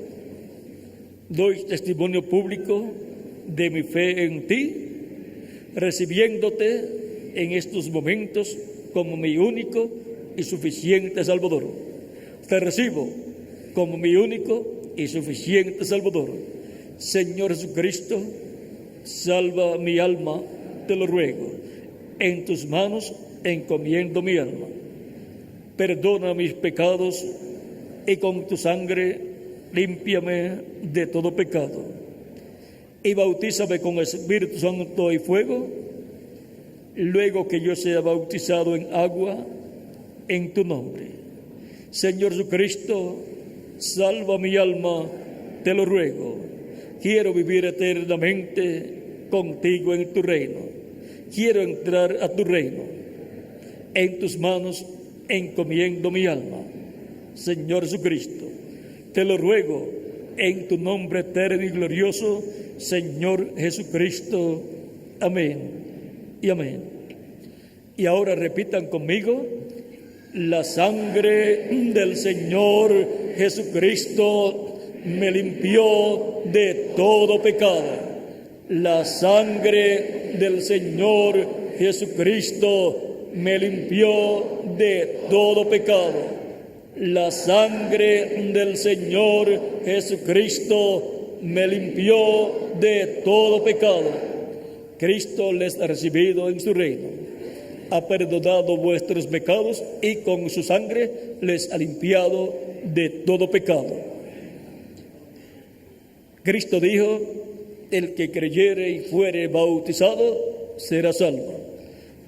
doy testimonio público de mi fe en ti, recibiéndote en estos momentos como mi único y suficiente Salvador. Te recibo como mi único y suficiente Salvador. Señor Jesucristo, salva mi alma, te lo ruego. En tus manos encomiendo mi alma. Perdona mis pecados y con tu sangre límpiame de todo pecado. Y bautízame con Espíritu Santo y fuego, luego que yo sea bautizado en agua en tu nombre. Señor Jesucristo, salva mi alma, te lo ruego. Quiero vivir eternamente contigo en tu reino. Quiero entrar a tu reino. En tus manos encomiendo mi alma. Señor Jesucristo, te lo ruego en tu nombre eterno y glorioso, Señor Jesucristo. Amén y amén. Y ahora repitan conmigo: la sangre del Señor Jesucristo me limpió de todo pecado. La sangre del Señor Jesucristo me limpió de todo pecado. La sangre del Señor Jesucristo me limpió de todo pecado. Cristo les ha recibido en su reino, ha perdonado vuestros pecados y con su sangre les ha limpiado de todo pecado. Cristo dijo: el que creyere y fuere bautizado será salvo.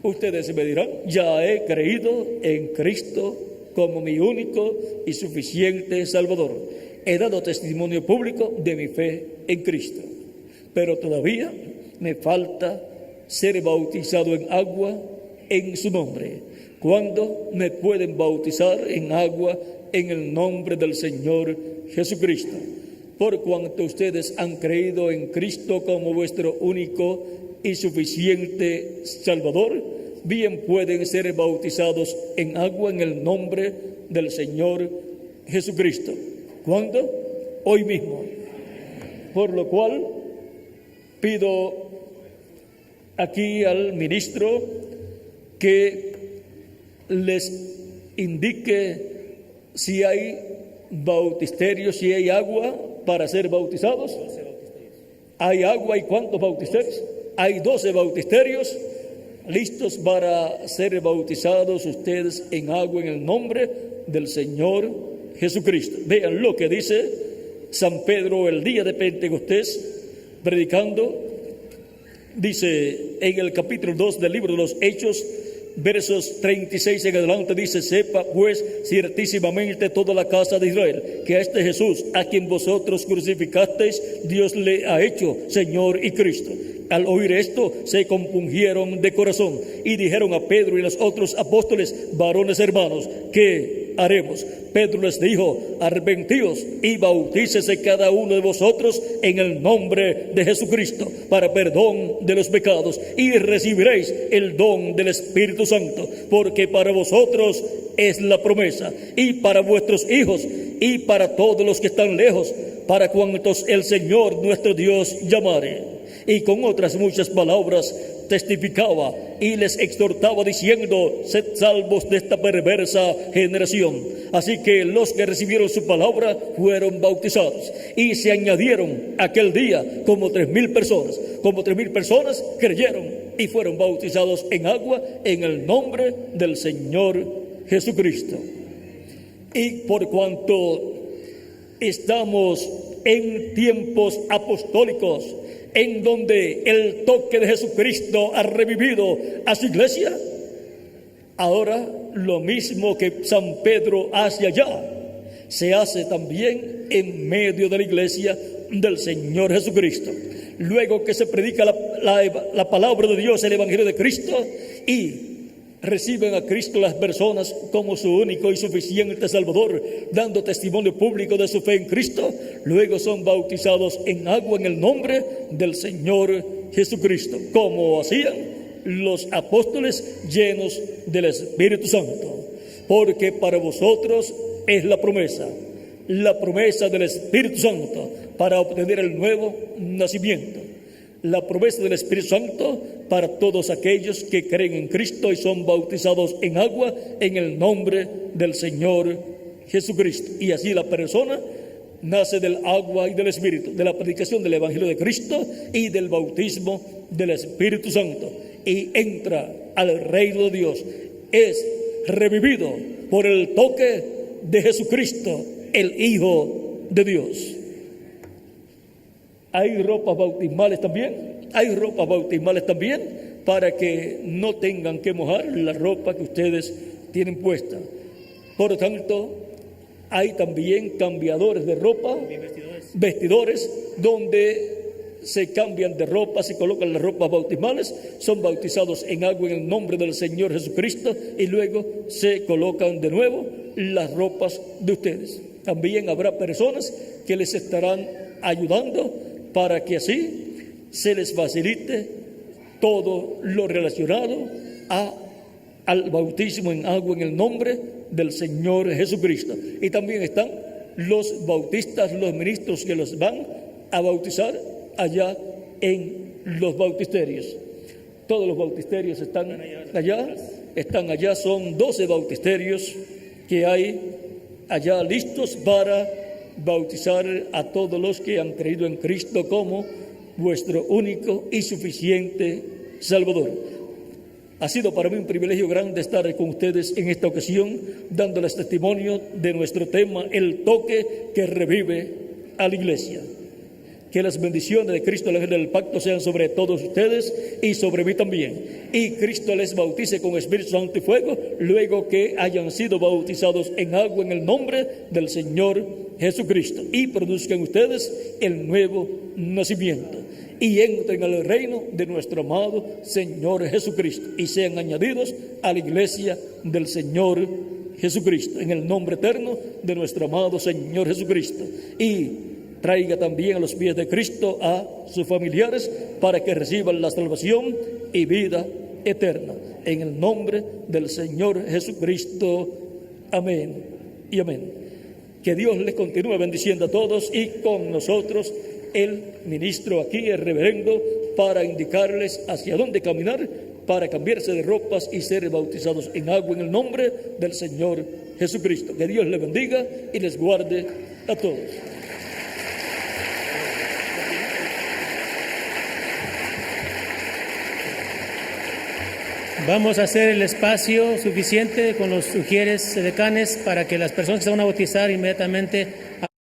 Ustedes me dirán: ya he creído en Cristo como mi único y suficiente Salvador. He dado testimonio público de mi fe en Cristo, pero todavía me falta ser bautizado en agua en su nombre. ¿Cuándo me pueden bautizar en agua en el nombre del Señor Jesucristo? Por cuanto ustedes han creído en Cristo como vuestro único y suficiente Salvador, bien pueden ser bautizados en agua en el nombre del Señor Jesucristo. ¿Cuándo? Hoy mismo. Por lo cual pido aquí al ministro que les indique si hay bautisterios, si hay agua para ser bautizados. ¿Hay agua y cuántos bautisterios? Hay 12 bautisterios listos para ser bautizados ustedes en agua en el nombre del Señor Jesucristo. Vean lo que dice San Pedro el día de Pentecostés, predicando. Dice en el capítulo 2 del libro de los Hechos, versos 36 en adelante, dice: sepa pues ciertísimamente toda la casa de Israel que a este Jesús, a quien vosotros crucificasteis, Dios le ha hecho Señor y Cristo. Al oír esto, se compungieron de corazón y dijeron a Pedro y los otros apóstoles: varones hermanos, ¿qué haremos? Pedro les dijo: arrepentíos y bautícese cada uno de vosotros en el nombre de Jesucristo para perdón de los pecados, y recibiréis el don del Espíritu Santo, porque para vosotros es la promesa, y para vuestros hijos, y para todos los que están lejos, para cuantos el Señor nuestro Dios llamare. Y con otras muchas palabras testificaba y les exhortaba diciendo: sed salvos de esta perversa generación. Así que los que recibieron su palabra fueron bautizados, y se añadieron aquel día como 3,000 personas. Como 3,000 personas creyeron y fueron bautizados en agua en el nombre del Señor Jesucristo. Y por cuanto estamos en tiempos apostólicos, en donde el toque de Jesucristo ha revivido a su iglesia, ahora lo mismo que San Pedro hace allá, se hace también en medio de la iglesia del Señor Jesucristo. Luego que se predica la palabra de Dios, el Evangelio de Cristo, y reciben a Cristo las personas como su único y suficiente Salvador, dando testimonio público de su fe en Cristo, luego son bautizados en agua en el nombre del Señor Jesucristo, como hacían los apóstoles llenos del Espíritu Santo, porque para vosotros es la promesa del Espíritu Santo para obtener el nuevo nacimiento. La promesa del Espíritu Santo para todos aquellos que creen en Cristo y son bautizados en agua en el nombre del Señor Jesucristo. Y así la persona nace del agua y del Espíritu, de la predicación del Evangelio de Cristo y del bautismo del Espíritu Santo, y entra al reino de Dios. Es revivido por el toque de Jesucristo, el Hijo de Dios. Hay ropas bautismales también, para que no tengan que mojar la ropa que ustedes tienen puesta. Por lo tanto, hay también cambiadores de ropa, vestidores, donde se cambian de ropa, se colocan las ropas bautismales, son bautizados en agua en el nombre del Señor Jesucristo, y luego se colocan de nuevo las ropas de ustedes. También habrá personas que les estarán ayudando para que así se les facilite todo lo relacionado al bautismo en agua en el nombre del Señor Jesucristo. Y también están los bautistas, los ministros que los van a bautizar allá en los bautisterios. Todos los bautisterios están allá, son 12 bautisterios que hay allá listos para bautizar a todos los que han creído en Cristo como vuestro único y suficiente Salvador. Ha sido para mí un privilegio grande estar con ustedes en esta ocasión, dándoles testimonio de nuestro tema, el toque que revive a la iglesia. Que las bendiciones de Cristo, el ángel del pacto, sean sobre todos ustedes y sobre mí también. Y Cristo les bautice con Espíritu Santo y fuego, luego que hayan sido bautizados en agua en el nombre del Señor Jesucristo. Y produzcan ustedes el nuevo nacimiento. Y entren al reino de nuestro amado Señor Jesucristo. Y sean añadidos a la iglesia del Señor Jesucristo. En el nombre eterno de nuestro amado Señor Jesucristo. Y traiga también a los pies de Cristo a sus familiares para que reciban la salvación y vida eterna. En el nombre del Señor Jesucristo. Amén y amén. Que Dios les continúe bendiciendo a todos y con nosotros el ministro aquí, el reverendo, para indicarles hacia dónde caminar, para cambiarse de ropas y ser bautizados en agua en el nombre del Señor Jesucristo. Que Dios les bendiga y les guarde a todos. Vamos a hacer el espacio suficiente con los sugieres decanes para que las personas que se van a bautizar inmediatamente